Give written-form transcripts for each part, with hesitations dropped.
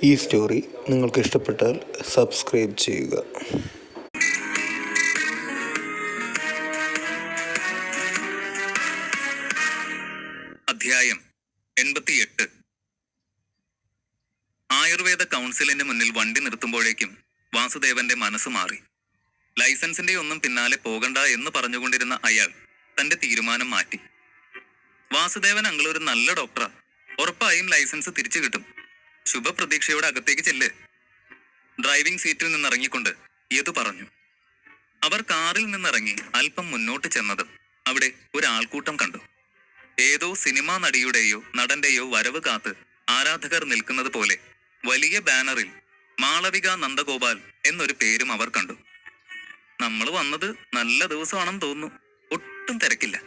ഈ സ്റ്റോറി നിങ്ങൾക്ക് ഇഷ്ടപ്പെട്ടാൽ സബ്സ്ക്രൈബ് ചെയ്യുക. അധ്യായം 88. ആയുർവേദ കൗൺസിലിന്റെ മുന്നിൽ വണ്ടി നിർത്തുമ്പോഴേക്കും വാസുദേവന്റെ മനസ്സ് മാറി. ലൈസൻസിന്റെ ഒന്നും പിന്നാലെ പോകണ്ട എന്ന് പറഞ്ഞുകൊണ്ടിരുന്ന അയാൾ തന്റെ തീരുമാനം മാറ്റി. വാസുദേവൻ അങ്കിൾ ഒരു നല്ല ഡോക്ടറാ, ഉറപ്പായും ലൈസൻസ് തിരിച്ചു കിട്ടും. ശുഭപ്രതീക്ഷയോടെ അകത്തേക്ക് ചെല്ല്. ഡ്രൈവിംഗ് സീറ്റിൽ നിന്നിറങ്ങിക്കൊണ്ട് യദു പറഞ്ഞു. അവർ കാറിൽ നിന്നിറങ്ങി അല്പം മുന്നോട്ട് ചെന്നതും അവിടെ ഒരു ആൾക്കൂട്ടം കണ്ടു. ഏതോ സിനിമാ നടിയുടെയോ നടന്റെയോ വരവ് കാത്ത് ആരാധകർ നിൽക്കുന്നത് പോലെ വലിയ ബാനറിൽ മാളവിക നന്ദഗോപാൽ എന്നൊരു പേരും അവർ കണ്ടു. നമ്മൾ വന്നത് നല്ല ദിവസമാണെന്ന് തോന്നുന്നു, ഒട്ടും തിരക്കില്ല.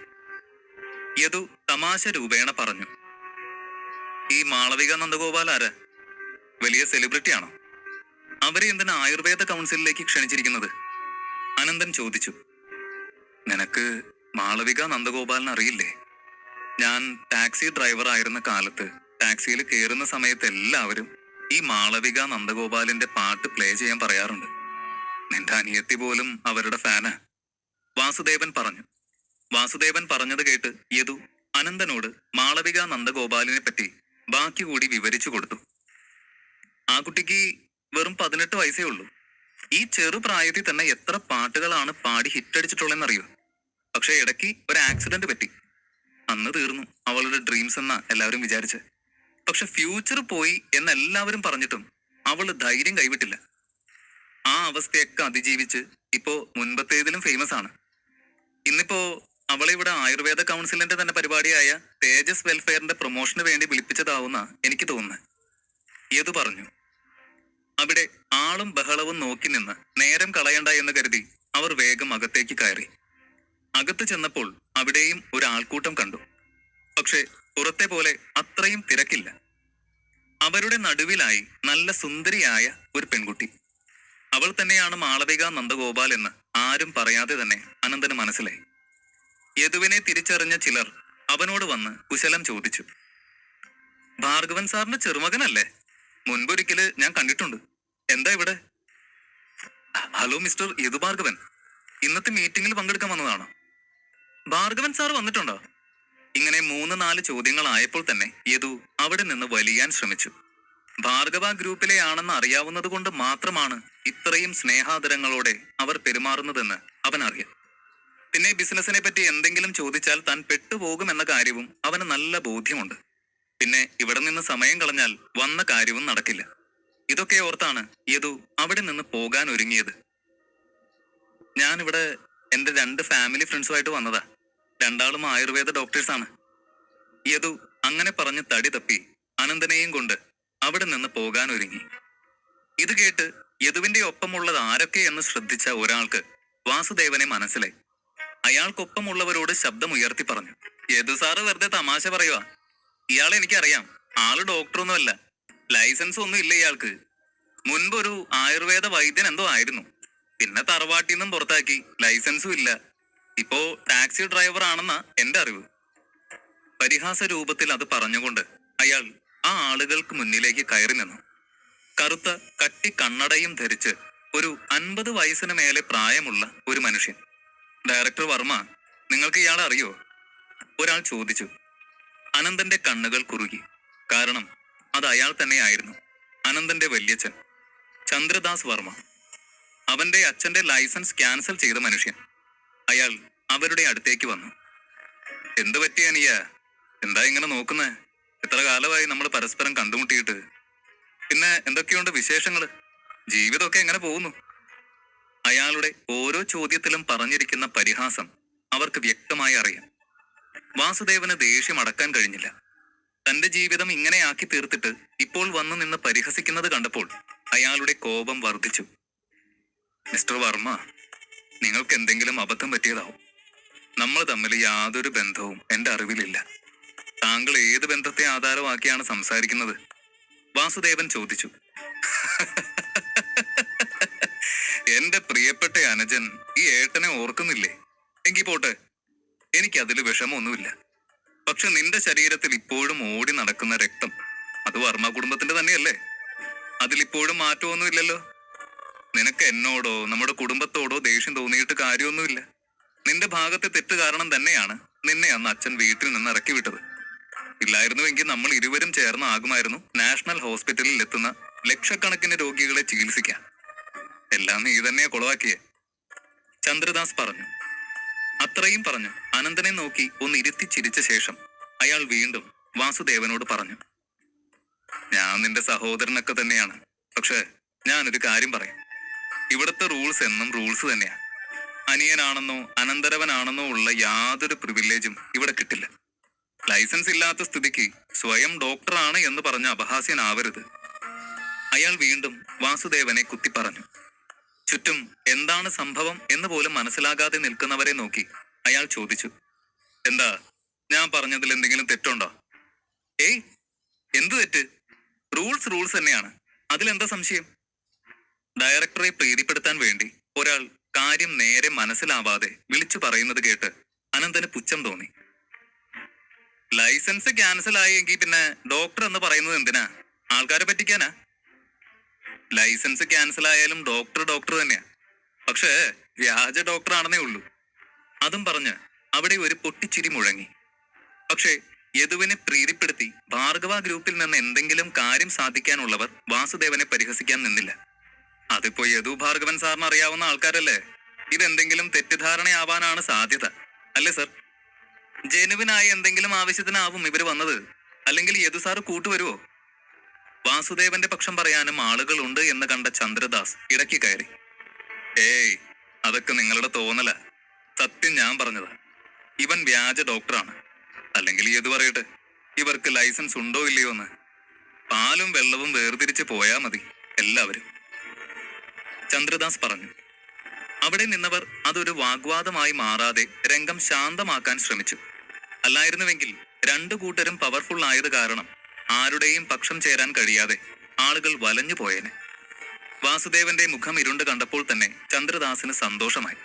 യദു തമാശ രൂപേണ പറഞ്ഞു. ഈ മാളവിക നന്ദഗോപാൽ ആരാ? വലിയ സെലിബ്രിറ്റി ആണോ? അവരെ എന്തിനാ ആയുർവേദ കൗൺസിലിലേക്ക് ക്ഷണിച്ചിരിക്കുന്നത്? അനന്തൻ ചോദിച്ചു. നിനക്ക് മാളവിക നന്ദഗോപാലിനെ അറിയില്ലേ? ഞാൻ ടാക്സി ഡ്രൈവർ ആയിരുന്ന കാലത്ത് ടാക്സിയിൽ കയറുന്ന സമയത്ത് എല്ലാവരും ഈ മാളവിക നന്ദഗോപാലിന്റെ പാട്ട് പ്ലേ ചെയ്യാൻ പറയാറുണ്ട്. നിന്റെ അനിയത്തി പോലും അവരുടെ ഫാനാ. വാസുദേവൻ പറഞ്ഞു. വാസുദേവൻ പറഞ്ഞത് കേട്ട് യദു അനന്തനോട് മാളവിക നന്ദഗോപാലിനെ പറ്റി ബാക്കി കൂടി വിവരിച്ചു കൊടുത്തു. ആ കുട്ടിക്ക് വെറും 18 വയസ്സേ ഉള്ളൂ. ഈ ചെറുപ്രായത്തിൽ തന്നെ എത്ര പാട്ടുകളാണ് പാടി ഹിറ്റടിച്ചിട്ടുള്ളതെന്നറിയോ? പക്ഷെ ഇടയ്ക്ക് ഒരു ആക്സിഡന്റ് പറ്റി. അന്ന് തീർന്നു അവളുടെ ഡ്രീംസ് എന്നാ എല്ലാവരും വിചാരിച്ച്. പക്ഷെ ഫ്യൂച്ചർ പോയി എന്നെല്ലാവരും പറഞ്ഞിട്ടും അവള് ധൈര്യം കൈവിട്ടില്ല. ആ അവസ്ഥയൊക്കെ അതിജീവിച്ച് ഇപ്പോ മുൻപത്തേതിലും ഫേമസ് ആണ്. ഇന്നിപ്പോ അവളെ ഇവിടെ ആയുർവേദ കൗൺസിലിന്റെ തന്നെ പരിപാടിയായ തേജസ് വെൽഫെയറിന്റെ പ്രൊമോഷന് വേണ്ടി വിളിപ്പിച്ചതാവുന്ന എനിക്ക് തോന്നുന്നത്, യദു പറഞ്ഞു. അവിടെ ആളും ബഹളവും നോക്കി നിന്ന് നേരം കളയണ്ട എന്ന് കരുതി അവർ വേഗം അകത്തേക്ക് കയറി. അകത്ത് ചെന്നപ്പോൾ അവിടെയും ഒരു ആൾക്കൂട്ടം കണ്ടു. പക്ഷെ പുറത്തെ പോലെ അത്രയും തിരക്കില്ല. അവരുടെ നടുവിലായി നല്ല സുന്ദരിയായ ഒരു പെൺകുട്ടി. അവൾ തന്നെയാണ് മാളവിക നന്ദഗോപാൽ എന്ന് ആരും പറയാതെ തന്നെ അനന്തന് മനസ്സിലായി. യദുവിനെ തിരിച്ചറിഞ്ഞ ചിലർ അവനോട് വന്ന് കുശലം ചോദിച്ചു. ഭാർഗവൻ സാറിന്റെ ചെറുമകനല്ലേ? മുൻപൊരിക്കല് ഞാൻ കണ്ടിട്ടുണ്ട്. എന്താ ഇവിടെ? ഹലോ മിസ്റ്റർ യദു ഭാർഗവൻ, ഇന്നത്തെ മീറ്റിംഗിൽ പങ്കെടുക്കാൻ വന്നതാണോ? ഭാർഗവൻ സാർ വന്നിട്ടുണ്ടോ? ഇങ്ങനെ 3-4 ചോദ്യങ്ങളായപ്പോൾ തന്നെ യദു അവിടെ നിന്ന് വലിയാൻ ശ്രമിച്ചു. ഭാർഗവ ഗ്രൂപ്പിലെ ആണെന്ന് അറിയാവുന്നത് കൊണ്ട് മാത്രമാണ് ഇത്രയും സ്നേഹാദരങ്ങളോടെ അവർ പെരുമാറുന്നതെന്ന് അവൻ അറിയാം. പിന്നെ ബിസിനസിനെ പറ്റി എന്തെങ്കിലും ചോദിച്ചാൽ താൻ പെട്ടുപോകുമെന്ന കാര്യവും അവന് നല്ല ബോധ്യമുണ്ട്. പിന്നെ ഇവിടെ നിന്ന് സമയം കളഞ്ഞാൽ വന്ന കാര്യവും നടക്കില്ല. ഇതൊക്കെ ഓർത്താണ് യദു അവിടെ നിന്ന് പോകാൻ ഒരുങ്ങിയത്. ഞാനിവിടെ എന്റെ 2 ഫാമിലി ഫ്രണ്ട്സുമായിട്ട് വന്നതാ. 2 ആയുർവേദ ഡോക്ടേഴ്സാണ്. യദു അങ്ങനെ പറഞ്ഞ് തടി തപ്പി അനന്തനെയും കൊണ്ട് അവിടെ നിന്ന് പോകാൻ ഒരുങ്ങി. ഇത് കേട്ട് യദുവിന്റെ ഒപ്പമുള്ളത് ആരൊക്കെ എന്ന് ശ്രദ്ധിച്ച ഒരാൾക്ക് വാസുദേവനെ മനസ്സിലായി. അയാൾക്കൊപ്പമുള്ളവരോട് ശബ്ദമുയർത്തി പറഞ്ഞു. യദു സാറ് വെറുതെ തമാശ പറയുവാ. ഇയാളെ എനിക്കറിയാം. ആള് ഡോക്ടറൊന്നുമല്ല, ലൈസൻസ് ഒന്നും ഇല്ല ഇയാൾക്ക്. മുൻപൊരു ആയുർവേദ വൈദ്യൻ എന്തോ ആയിരുന്നു. പിന്നെ തറവാട്ടിൽ നിന്നും പുറത്താക്കി, ലൈസൻസും ഇല്ല. ഇപ്പോ ടാക്സി ഡ്രൈവർ ആണെന്നാ എന്റെ അറിവ്. പരിഹാസ രൂപത്തിൽ അത് പറഞ്ഞുകൊണ്ട് അയാൾ ആ ആളുകൾക്ക് മുന്നിലേക്ക് കയറി നിന്നു. കറുത്ത കട്ടി കണ്ണടയും ധരിച്ച് ഒരു 50 വയസ്സിന് മേലെ പ്രായമുള്ള ഒരു മനുഷ്യൻ. ഡയറക്ടർ വർമ്മ, നിങ്ങൾക്ക് ഇയാളെ അറിയോ? ഒരാൾ ചോദിച്ചു. അനന്തന്റെ കണ്ണുകൾ കുറുകി. കാരണം അത് അയാൾ തന്നെയായിരുന്നു. അനന്തന്റെ വല്യച്ഛൻ ചന്ദ്രദാസ് വർമ്മ. അവന്റെ അച്ഛന്റെ ലൈസൻസ് ക്യാൻസൽ ചെയ്ത മനുഷ്യൻ. അയാൾ അവരുടെ അടുത്തേക്ക് വന്നു. എന്തു പറ്റിയ അനിയ? എന്താ ഇങ്ങനെ നോക്കുന്നേ? എത്ര കാലമായി നമ്മൾ പരസ്പരം കണ്ടുമുട്ടിയിട്ട്? പിന്നെ എന്തൊക്കെയുണ്ട് വിശേഷങ്ങള്? ജീവിതമൊക്കെ എങ്ങനെ പോകുന്നു? അയാളുടെ ഓരോ ചോദ്യത്തിലും പറഞ്ഞിരിക്കുന്ന പരിഹാസം അവർക്ക് വ്യക്തമായി അറിയാം. വാസുദേവന് ദേഷ്യം അടക്കാൻ കഴിഞ്ഞില്ല. തന്റെ ജീവിതം ഇങ്ങനെയാക്കി തീർത്തിട്ട് ഇപ്പോൾ വന്നു നിന്ന് പരിഹസിക്കുന്നത് കണ്ടപ്പോൾ അയാളുടെ കോപം വർദ്ധിച്ചു. മിസ്റ്റർ വർമ്മ, നിങ്ങൾക്ക് എന്തെങ്കിലും അബദ്ധം പറ്റിയതാവും. നമ്മൾ തമ്മിൽ യാതൊരു ബന്ധവും എന്റെ അറിവിലില്ല. താങ്കൾ ഏത് ബന്ധത്തെ ആധാരമാക്കിയാണ് സംസാരിക്കുന്നത്? വാസുദേവൻ ചോദിച്ചു. എന്റെ പ്രിയപ്പെട്ട അനുജൻ ഈ ഏട്ടനെ ഓർക്കുന്നില്ലേ? എങ്കിൽ പോട്ടെ, എനിക്കതിൽ വിഷമമൊന്നുമില്ല. പക്ഷെ നിന്റെ ശരീരത്തിൽ ഇപ്പോഴും ഓടി നടക്കുന്ന രക്തം അത് വർമ്മ കുടുംബത്തിന്റെ തന്നെയല്ലേ? അതിലിപ്പോഴും മാറ്റമൊന്നുമില്ലല്ലോ. നിനക്ക് എന്നോടോ നമ്മുടെ കുടുംബത്തോടോ ദേഷ്യം തോന്നിയിട്ട് കാര്യമൊന്നുമില്ല. നിന്റെ ഭാഗത്തെ തെറ്റ് കാരണം തന്നെയാണ് നിന്നെ അന്ന് അച്ഛൻ വീട്ടിൽ നിന്ന് ഇറക്കി വിട്ടത്. ഇല്ലായിരുന്നുവെങ്കിൽ നമ്മൾ ഇരുവരും ചേർന്നാകുമായിരുന്നു നാഷണൽ ഹോസ്പിറ്റലിൽ എത്തുന്ന ലക്ഷക്കണക്കിന് രോഗികളെ ചികിത്സിക്കാൻ. എല്ലാം നീ തന്നെയാ കൊളവാക്കിയേ. ചന്ദ്രദാസ് പറഞ്ഞു. അത്രയും പറഞ്ഞു അനന്തനെ നോക്കി ഒന്ന് ഇരുത്തി ചിരിച്ച ശേഷം അയാൾ വീണ്ടും വാസുദേവനോട് പറഞ്ഞു, ഞാൻ നിന്റെ സഹോദരനൊക്കെ തന്നെയാണ്. പക്ഷെ ഞാനൊരു കാര്യം പറയാം. ഇവിടുത്തെ റൂൾസ് എന്നും റൂൾസ് തന്നെയാ. അനിയനാണെന്നോ അനന്തരവനാണെന്നോ ഉള്ള യാതൊരു പ്രിവിലേജും ഇവിടെ കിട്ടില്ല. ലൈസൻസ് ഇല്ലാത്ത സ്ഥിതിക്ക് സ്വയം ഡോക്ടറാണ് എന്ന് പറഞ്ഞ അപഹാസ്യനാവരുത്. അയാൾ വീണ്ടും വാസുദേവനെ കുത്തി പറഞ്ഞു. ചുറ്റും എന്താണ് സംഭവം എന്ന് പോലും മനസ്സിലാകാതെ നിൽക്കുന്നവരെ നോക്കി അയാൾ ചോദിച്ചു, എന്താ ഞാൻ പറഞ്ഞതിൽ എന്തെങ്കിലും തെറ്റുണ്ടോ? ഏയ്, എന്ത് തെറ്റ്? റൂൾസ് റൂൾസ് തന്നെയാണ്. അതിലെന്താ സംശയം? ഡയറക്ടറെ പ്രീതിപ്പെടുത്താൻ വേണ്ടി ഒരാൾ കാര്യം നേരെ മനസ്സിലാവാതെ വിളിച്ചു പറയുന്നത് കേട്ട് അനന്തന് പുച്ഛം തോന്നി. ലൈസൻസ് ക്യാൻസൽ ആയെങ്കിൽ പിന്നെ ഡോക്ടർ എന്ന് പറയുന്നത് എന്തിനാ? ആൾക്കാരെ പറ്റിക്കാനാ? ലൈസൻസ് ക്യാൻസൽ ആയാലും ഡോക്ടർ ഡോക്ടർ തന്നെയാ. പക്ഷേ വ്യാജ ഡോക്ടർ ആണെന്നേ ഉള്ളൂ. അതും പറഞ്ഞ് അവിടെ ഒരു പൊട്ടിച്ചിരി മുഴങ്ങി. പക്ഷേ യദുവിനെ പ്രീതിപ്പെടുത്തി ഭാർഗവ ഗ്രൂപ്പിൽ നിന്ന് എന്തെങ്കിലും കാര്യം സാധിക്കാനുള്ളവർ വാസുദേവനെ പരിഹസിക്കാൻ നിന്നില്ല. അതിപ്പോ യദു ഭാർഗവൻ സാറിന് അറിയാവുന്ന ആൾക്കാരല്ലേ. ഇതെന്തെങ്കിലും തെറ്റിദ്ധാരണയാവാനാണ് സാധ്യത, അല്ലേ സർ? ജെനുവിനായ എന്തെങ്കിലും ആവശ്യത്തിനാവും ഇവര് വന്നത്. അല്ലെങ്കിൽ യദു സാറ് കൂട്ടുവരുവോ? വാസുദേവന്റെ പക്ഷം പറയാനും ആളുകളുണ്ട് എന്ന് കണ്ട ചന്ദ്രദാസ് ഇടയ്ക്ക് കയറി. ഏയ്, അതൊക്കെ നിങ്ങളുടെ തോന്നല. സത്യം ഞാൻ പറഞ്ഞതാ. ഇവൻ വ്യാജ ഡോക്ടറാണ്. അല്ലെങ്കിൽ യദു പറയട്ടെ, ഇവർക്ക് ലൈസൻസ് ഉണ്ടോ ഇല്ലയോ എന്ന്. പാലും വെള്ളവും വേർതിരിച്ച് പോയാ മതി എല്ലാവരും, ചന്ദ്രദാസ് പറഞ്ഞു. അവിടെ നിന്നവർ അതൊരു വാഗ്വാദമായി മാറാതെ രംഗം ശാന്തമാക്കാൻ ശ്രമിച്ചു. അല്ലായിരുന്നുവെങ്കിൽ രണ്ടു കൂട്ടരും പവർഫുൾ ആയത് കാരണം ആരുടെയും പക്ഷം ചേരാൻ കഴിയാതെ ആളുകൾ വലഞ്ഞു പോയേനെ. വാസുദേവന്റെ മുഖം ഇരുണ്ട് കണ്ടപ്പോൾ തന്നെ ചന്ദ്രദാസിന് സന്തോഷമായി.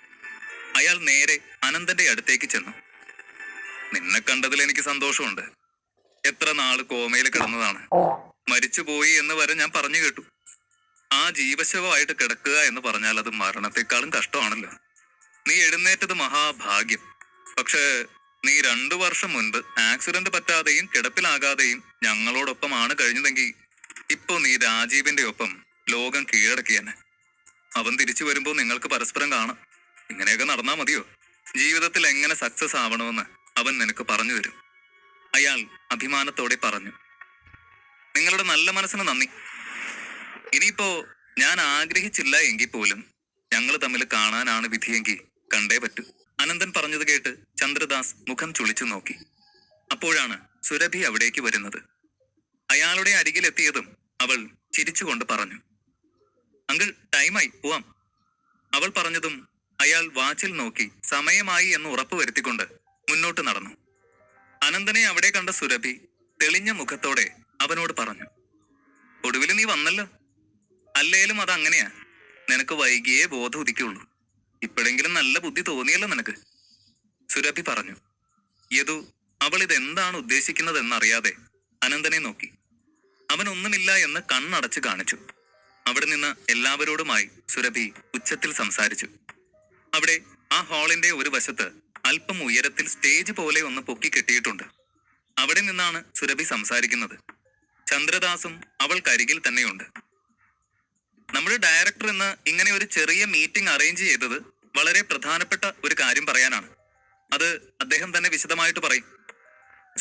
അയാൾ നേരെ അനന്തന്റെ അടുത്തേക്ക് ചെന്നു. നിന്നെ കണ്ടതിൽ എനിക്ക് സന്തോഷമുണ്ട്. എത്ര നാള് കോമയിൽ കിടന്നതാണ്. മരിച്ചുപോയി എന്ന് വരെ ഞാൻ പറഞ്ഞു കേട്ടു. ആ ജീവശവമായിട്ട് കിടക്കുക എന്ന് പറഞ്ഞാൽ അത് മരണത്തെക്കാളും കഷ്ടമാണല്ലോ. നീ എഴുന്നേറ്റത് മഹാഭാഗ്യം. പക്ഷേ നീ 2 വർഷം മുൻപ് ആക്സിഡന്റ് പറ്റാതെയും കിടപ്പിലാകാതെയും ഞങ്ങളോടൊപ്പമാണ് കഴിഞ്ഞതെങ്കിൽ ഇപ്പൊ നീ രാജീവിന്റെ ഒപ്പം ലോകം കീഴടക്കിയെന്നെ. അവൻ തിരിച്ചു വരുമ്പോ നിങ്ങൾക്ക് പരസ്പരം കാണാം. ഇങ്ങനെയൊക്കെ നടന്നാ മതിയോ? ജീവിതത്തിൽ എങ്ങനെ സക്സസ് ആവണമെന്ന് അവൻ നിനക്ക് പറഞ്ഞു തരും, അയാൾ അഭിമാനത്തോടെ പറഞ്ഞു. നിങ്ങളുടെ നല്ല മനസ്സിന് നന്ദി. ഇനിയിപ്പോ ഞാൻ ആഗ്രഹിച്ചില്ല എങ്കിൽ പോലും ഞങ്ങൾ തമ്മിൽ കാണാനാണ് വിധിയെങ്കിൽ കണ്ടേ പറ്റൂ. അനന്തൻ പറഞ്ഞത് കേട്ട് ചന്ദ്രദാസ് മുഖം ചുളിച്ചു നോക്കി. അപ്പോഴാണ് സുരഭി അവിടേക്ക് വരുന്നത്. അയാളുടെ അരികിലെത്തിയതും അവൾ ചിരിച്ചുകൊണ്ട് പറഞ്ഞു, അങ്കിൾ, ടൈമായി, പോവാം. അവൾ പറഞ്ഞതും അയാൾ വാച്ചിൽ നോക്കി സമയമായി എന്ന് ഉറപ്പുവരുത്തിക്കൊണ്ട് മുന്നോട്ട് നടന്നു. അനന്തനെ അവിടെ കണ്ട സുരഭി തെളിഞ്ഞ മുഖത്തോടെ അവനോട് പറഞ്ഞു, ഒടുവിൽ നീ വന്നല്ലോ. അല്ലേലും അതങ്ങനെയാ. നിനക്ക് വൈകിയേ ബോധം ഉദിക്കുള്ളൂ. ഇപ്പോഴെങ്കിലും നല്ല ബുദ്ധി തോന്നിയല്ലോ നിനക്ക്, സുരഭി പറഞ്ഞു. യദു അവൾ ഇതെന്താണ് ഉദ്ദേശിക്കുന്നതെന്നറിയാതെ അനന്തനെ നോക്കി. അവനൊന്നുമില്ല എന്ന് കണ്ണടച്ച് കാണിച്ചു. അവിടെ നിന്ന് എല്ലാവരോടുമായി സുരഭി ഉച്ചത്തിൽ സംസാരിച്ചു. അവിടെ ആ ഹാളിന്റെ ഒരു വശത്ത് അല്പം ഉയരത്തിൽ സ്റ്റേജ് പോലെ ഒന്ന് പൊക്കി കെട്ടിയിട്ടുണ്ട്. അവിടെ നിന്നാണ് സുരഭി സംസാരിക്കുന്നത്. ചന്ദ്രദാസും അവൾക്കരികിൽ തന്നെയുണ്ട്. നമ്മുടെ ഡയറക്ടർ ഇന്ന് ഇങ്ങനെ ഒരു ചെറിയ മീറ്റിംഗ് അറേഞ്ച് ചെയ്തത് വളരെ പ്രധാനപ്പെട്ട ഒരു കാര്യം പറയാനാണ്. അത് അദ്ദേഹം തന്നെ വിശദമായിട്ട് പറയും.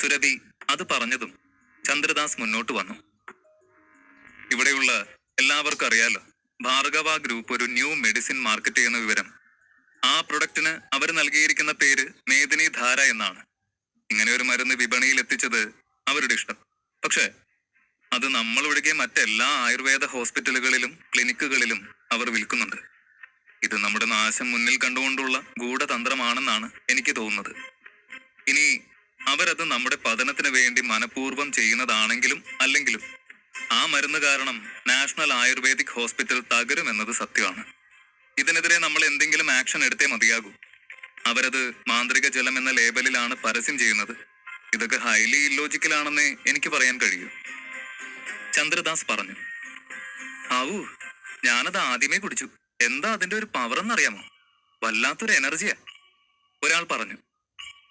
സുരഭി അത് പറഞ്ഞതും ചന്ദ്രദാസ് മുന്നോട്ട് വന്നു. ഇവിടെയുള്ള എല്ലാവർക്കും അറിയാലോ, ഭാർഗവ ഗ്രൂപ്പ് ഒരു ന്യൂ മെഡിസിൻ മാർക്കറ്റ് ചെയ്യുന്ന വിവരം. ആ പ്രൊഡക്റ്റിന് അവർ നൽകിയിരിക്കുന്ന പേര് മേദിനി ധാര എന്നാണ്. ഇങ്ങനെ ഒരു മരുന്ന് വിപണിയിൽ എത്തിച്ചത് അവരുടെ ഇഷ്ടം. പക്ഷെ അത് നമ്മൾ ഒഴികെ മറ്റെല്ലാ ആയുർവേദ ഹോസ്പിറ്റലുകളിലും ക്ലിനിക്കുകളിലും അവർ വിൽക്കുന്നുണ്ട്. ഇത് നമ്മുടെ നാശം മുന്നിൽ കണ്ടുകൊണ്ടുള്ള ഗൂഢതന്ത്രമാണെന്നാണ് എനിക്ക് തോന്നുന്നത്. ഇനി അവരത് നമ്മുടെ പതനത്തിന് വേണ്ടി മനഃപൂർവ്വം ചെയ്യുന്നതാണെങ്കിലും അല്ലെങ്കിലും ആ മരുന്ന് കാരണം നാഷണൽ ആയുർവേദിക് ഹോസ്പിറ്റൽ തകരുമെന്നത് സത്യമാണ്. ഇതിനെതിരെ നമ്മൾ എന്തെങ്കിലും ആക്ഷൻ എടുത്തേ മതിയാകൂ. അവരത് മാന്ത്രിക ജലം എന്ന ലേബലിലാണ് പരസ്യം ചെയ്യുന്നത്. ഇതൊക്കെ ഹൈലി ഇല്ലോജിക്കലാണെന്നേ എനിക്ക് പറയാൻ കഴിയൂ, ചന്ദ്രദാസ് പറഞ്ഞു. ആവൂ, ഞാനത് ആദ്യമേ കുടിച്ചു. എന്താ അതിന്റെ ഒരു പവർ എന്നറിയാമോ? വല്ലാത്തൊരു എനർജിയാ. ഒരാൾ പറഞ്ഞു.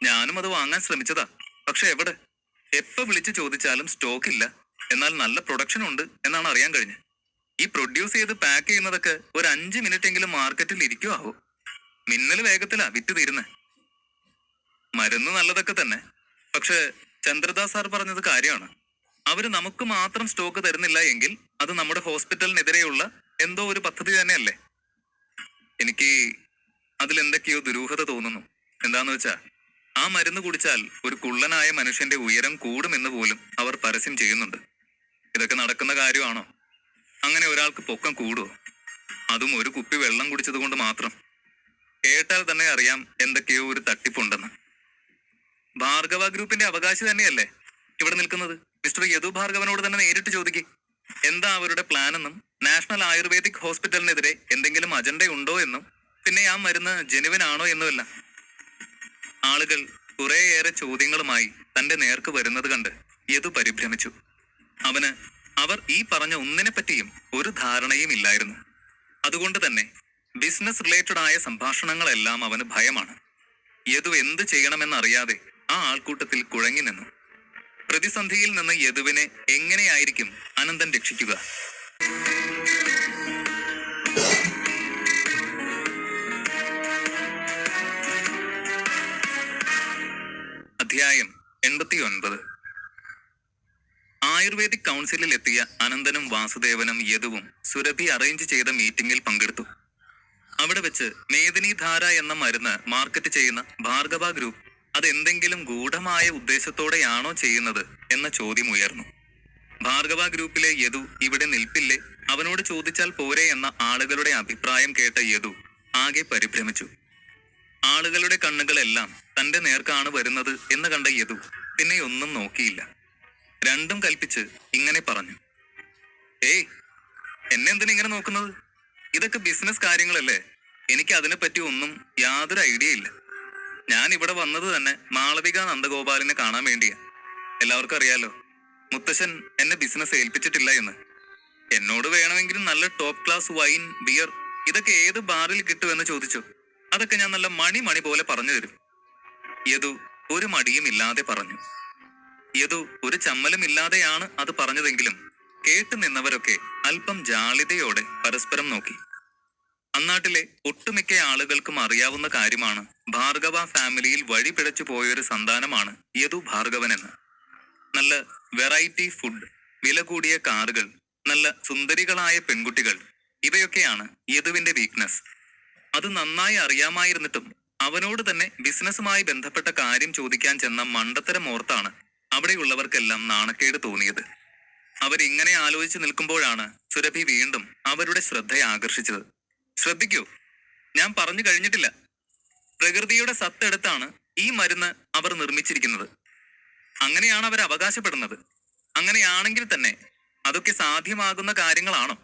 ഞാനും അത് വാങ്ങാൻ ശ്രമിച്ചതാ. പക്ഷെ എവിടെ? എപ്പോ വിളിച്ചു ചോദിച്ചാലും സ്റ്റോക്ക് ഇല്ല, എന്നാൽ നല്ല പ്രൊഡക്ഷൻ ഉണ്ട് എന്നാണ് അറിയാൻ കഴിഞ്ഞത്. ഈ പ്രൊഡ്യൂസ് ചെയ്ത് പാക്ക് ചെയ്യുന്നതൊക്കെ ഒരു 5 മിനിറ്റ് എങ്കിലും മാർക്കറ്റിൽ ഇരിക്കുവോ ആവോ? മിന്നൽ വേഗത്തിലാ വിറ്റ് തീരുന്നേ. മരുന്ന് നല്ലതൊക്കെ തന്നെ, പക്ഷെ ചന്ദ്രദാസ് സാർ പറഞ്ഞത് കാര്യമാണ്. അവര് നമുക്ക് മാത്രം സ്റ്റോക്ക് തരുന്നില്ല എങ്കിൽ അത് നമ്മുടെ ഹോസ്പിറ്റലിനെതിരെയുള്ള എന്തോ ഒരു പദ്ധതി തന്നെയല്ലേ? എനിക്ക് അതിലെന്തൊക്കെയോ ദുരൂഹത തോന്നുന്നു. എന്താന്ന് വെച്ചാ, ആ മരുന്ന് കുടിച്ചാൽ ഒരു കുള്ളനായ മനുഷ്യന്റെ ഉയരം കൂടുമെന്ന് പോലും അവർ പരസ്യം ചെയ്യുന്നുണ്ട്. ഇതൊക്കെ നടക്കുന്ന കാര്യമാണോ? അങ്ങനെ ഒരാൾക്ക് പൊക്കം കൂടുവോ? അതും ഒരു കുപ്പി വെള്ളം കുടിച്ചത് കൊണ്ട് മാത്രം? കേട്ടാൽ തന്നെ അറിയാം എന്തൊക്കെയോ ഒരു തട്ടിപ്പുണ്ടെന്ന്. ഭാർഗവ ഗ്രൂപ്പിന്റെ അവകാശി തന്നെയല്ലേ ഇവിടെ നിൽക്കുന്നത്? മിസ്റ്റർ യദു ഭാർഗവനോട് തന്നെ നേരിട്ട് ചോദിക്കും എന്താ അവരുടെ പ്ലാൻ എന്നും, നാഷണൽ ആയുർവേദിക് ഹോസ്പിറ്റലിനെതിരെ എന്തെങ്കിലും അജണ്ട ഉണ്ടോ എന്നും, പിന്നെ ആ മരുന്ന് ജെനുവിൻ ആണോ എന്നുമല്ല. ആളുകൾ കുറേയേറെ ചോദ്യങ്ങളുമായി തന്റെ നേർക്ക് വരുന്നത് കണ്ട് യദു പരിഭ്രമിച്ചു. അവന് അവർ ഈ പറഞ്ഞ ഒന്നിനെ പറ്റിയും ഒരു ധാരണയും ഇല്ലായിരുന്നു. അതുകൊണ്ട് തന്നെ ബിസിനസ് റിലേറ്റഡ് ആയ സംഭാഷണങ്ങളെല്ലാം അവന് ഭയമാണ്. യദു എന്ത് ചെയ്യണമെന്നറിയാതെ ആ ആൾക്കൂട്ടത്തിൽ കുഴങ്ങി നിന്നു. പ്രതിസന്ധിയിൽ നിന്ന് യദുവിനെ എങ്ങനെയായിരിക്കും അനന്തൻ രക്ഷിക്കുക? അധ്യായം 89. ആയുർവേദിക് കൗൺസിലിൽ എത്തിയ അനന്തനും വാസുദേവനും യദുവും സുരഭി അറേഞ്ച് ചെയ്ത മീറ്റിംഗിൽ പങ്കെടുത്തു. അവിടെ വെച്ച് മേദിനി ധാര എന്ന മരുന്ന് മാർക്കറ്റ് ചെയ്യുന്ന ഭാർഗവ ഗ്രൂപ്പ് അതെന്തെങ്കിലും ഗൂഢമായ ഉദ്ദേശത്തോടെയാണോ ചെയ്യുന്നത് എന്ന ചോദ്യം ഉയർന്നു. ഭാർഗവ ഗ്രൂപ്പിലെ യദു ഇവിടെ നിൽപ്പില്ലേ, അവനോട് ചോദിച്ചാൽ പോരെ എന്ന ആളുകളുടെ അഭിപ്രായം കേട്ട യദു ആകെ പരിഭ്രമിച്ചു. ആളുകളുടെ കണ്ണുകളെല്ലാം തന്റെ നേർക്കാണ് വരുന്നത് എന്ന് കണ്ട യദു പിന്നെ ഒന്നും നോക്കിയില്ല. രണ്ടും കൽപ്പിച്ച് ഇങ്ങനെ പറഞ്ഞു. ഏയ്, എന്നെന്തിനിങ്ങനെ നോക്കുന്നത്? ഇതൊക്കെ ബിസിനസ് കാര്യങ്ങളല്ലേ. എനിക്ക് അതിനെപ്പറ്റി ഒന്നും യാതൊരു ഐഡിയ ഇല്ല. ഞാൻ ഇവിടെ വന്നത് തന്നെ മാളവിക നന്ദഗോപാലിനെ കാണാൻ വേണ്ടിയാ. എല്ലാവർക്കും അറിയാലോ, മുത്തശ്ശൻ എന്നെ ബിസിനസ് ഏൽപ്പിച്ചിട്ടില്ല എന്ന്. എന്നോട് വേണമെങ്കിലും നല്ല ടോപ്പ് ക്ലാസ് വൈൻ, ബിയർ ഇതൊക്കെ ഏത് ബാറിൽ കിട്ടുമെന്ന് ചോദിച്ചു. അതൊക്കെ ഞാൻ നല്ല മണി പോലെ പറഞ്ഞു തരും. യദു ഒരു മടിയും ഇല്ലാതെ പറഞ്ഞു. യദു ഒരു ചമ്മലും ഇല്ലാതെയാണ് അത് പറഞ്ഞതെങ്കിലും കേട്ടു നിന്നവരൊക്കെ അല്പം ജാളിതയോടെ പരസ്പരം നോക്കി. അന്നാട്ടിലെ ഒട്ടുമിക്ക ആളുകൾക്കും അറിയാവുന്ന കാര്യമാണ് ഭാർഗവ ഫാമിലിയിൽ വഴി പിഴച്ചു പോയൊരു സന്താനമാണ് യദു ഭാർഗവനെന്ന്. നല്ല വെറൈറ്റി ഫുഡ്, വില കൂടിയ കാറുകൾ, നല്ല സുന്ദരികളായ പെൺകുട്ടികൾ, ഇവയൊക്കെയാണ് യദുവിന്റെ വീക്ക്നെസ്. അത് നന്നായി അറിയാമായിരുന്നിട്ടും അവനോട് തന്നെ ബിസിനസ്സുമായി ബന്ധപ്പെട്ട കാര്യം ചോദിക്കാൻ ചെന്ന മണ്ടത്തരം ഓർത്താണ് അവിടെയുള്ളവർക്കെല്ലാം നാണക്കേട് തോന്നിയത്. അവരിങ്ങനെ ആലോചിച്ച് നിൽക്കുമ്പോഴാണ് സുരഭി വീണ്ടും അവരുടെ ശ്രദ്ധ ആകർഷിച്ചത്. ശ്രദ്ധിക്കൂ, ഞാൻ പറഞ്ഞു കഴിഞ്ഞിട്ടില്ല. പ്രകൃതിയുടെ സത്തെടുത്താണ് ഈ മരുന്ന് അവർ നിർമ്മിച്ചിരിക്കുന്നത്. അങ്ങനെയാണ് അവർ അവകാശപ്പെടുന്നത്. അങ്ങനെയാണെങ്കിൽ തന്നെ അതൊക്കെ സാധ്യമാകുന്ന കാര്യങ്ങളാണോ?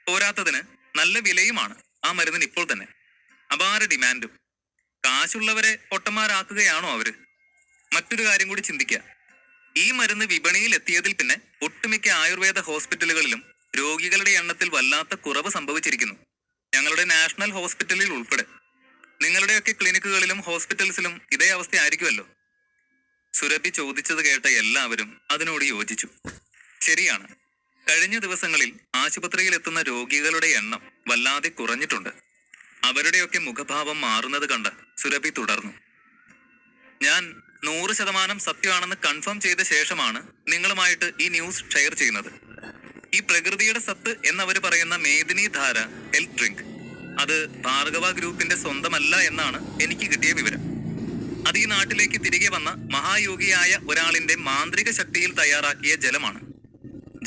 പോരാത്തതിന് നല്ല വിലയുമാണ് ആ മരുന്നിന് ഇപ്പോൾ തന്നെ. അപാര ഡിമാൻഡും. കാശുള്ളവരെ പൊട്ടന്മാരാക്കുകയാണോ അവര്? മറ്റൊരു കാര്യം കൂടി ചിന്തിക്കുക. ഈ മരുന്ന് വിപണിയിൽ എത്തിയതിൽ പിന്നെ ഒട്ടുമിക്ക ആയുർവേദ ഹോസ്പിറ്റലുകളിലും രോഗികളുടെ എണ്ണത്തിൽ വല്ലാത്ത കുറവ് സംഭവിച്ചിരിക്കുന്നു. ഞങ്ങളുടെ നാഷണൽ ഹോസ്പിറ്റലിൽ ഉൾപ്പെടെ. നിങ്ങളുടെയൊക്കെ ക്ലിനിക്കുകളിലും ഹോസ്പിറ്റൽസിലും ഇതേ അവസ്ഥയായിരിക്കുമല്ലോ. സുരഭി ചോദിച്ചത് കേട്ട എല്ലാവരും അതിനോട് യോജിച്ചു. ശരിയാണ്, കഴിഞ്ഞ ദിവസങ്ങളിൽ ആശുപത്രിയിൽ എത്തുന്ന രോഗികളുടെ എണ്ണം വല്ലാതെ കുറഞ്ഞിട്ടുണ്ട്. അവരുടെയൊക്കെ മുഖഭാവം മാറുന്നത് കണ്ട് സുരഭി തുടർന്നു. ഞാൻ 100% സത്യമാണെന്ന് കൺഫേം ചെയ്ത ശേഷമാണ് നിങ്ങളുമായിട്ട് ഈ ന്യൂസ് ഷെയർ ചെയ്യുന്നത്. ഈ പ്രകൃതിയുടെ സത്ത് എന്നവര് പറയുന്ന മേദിനി ധാര ഹെൽത്ത് ഡ്രിങ്ക് അത് ഭാർഗവ ഗ്രൂപ്പിന്റെ സ്വന്തമല്ല എന്നാണ് എനിക്ക് കിട്ടിയ വിവരം. അത് ഈ നാട്ടിലേക്ക് തിരികെ വന്ന മഹായോഗിയായ ഒരാളിന്റെ മാന്ത്രിക ശക്തിയിൽ തയ്യാറാക്കിയ ജലമാണ്.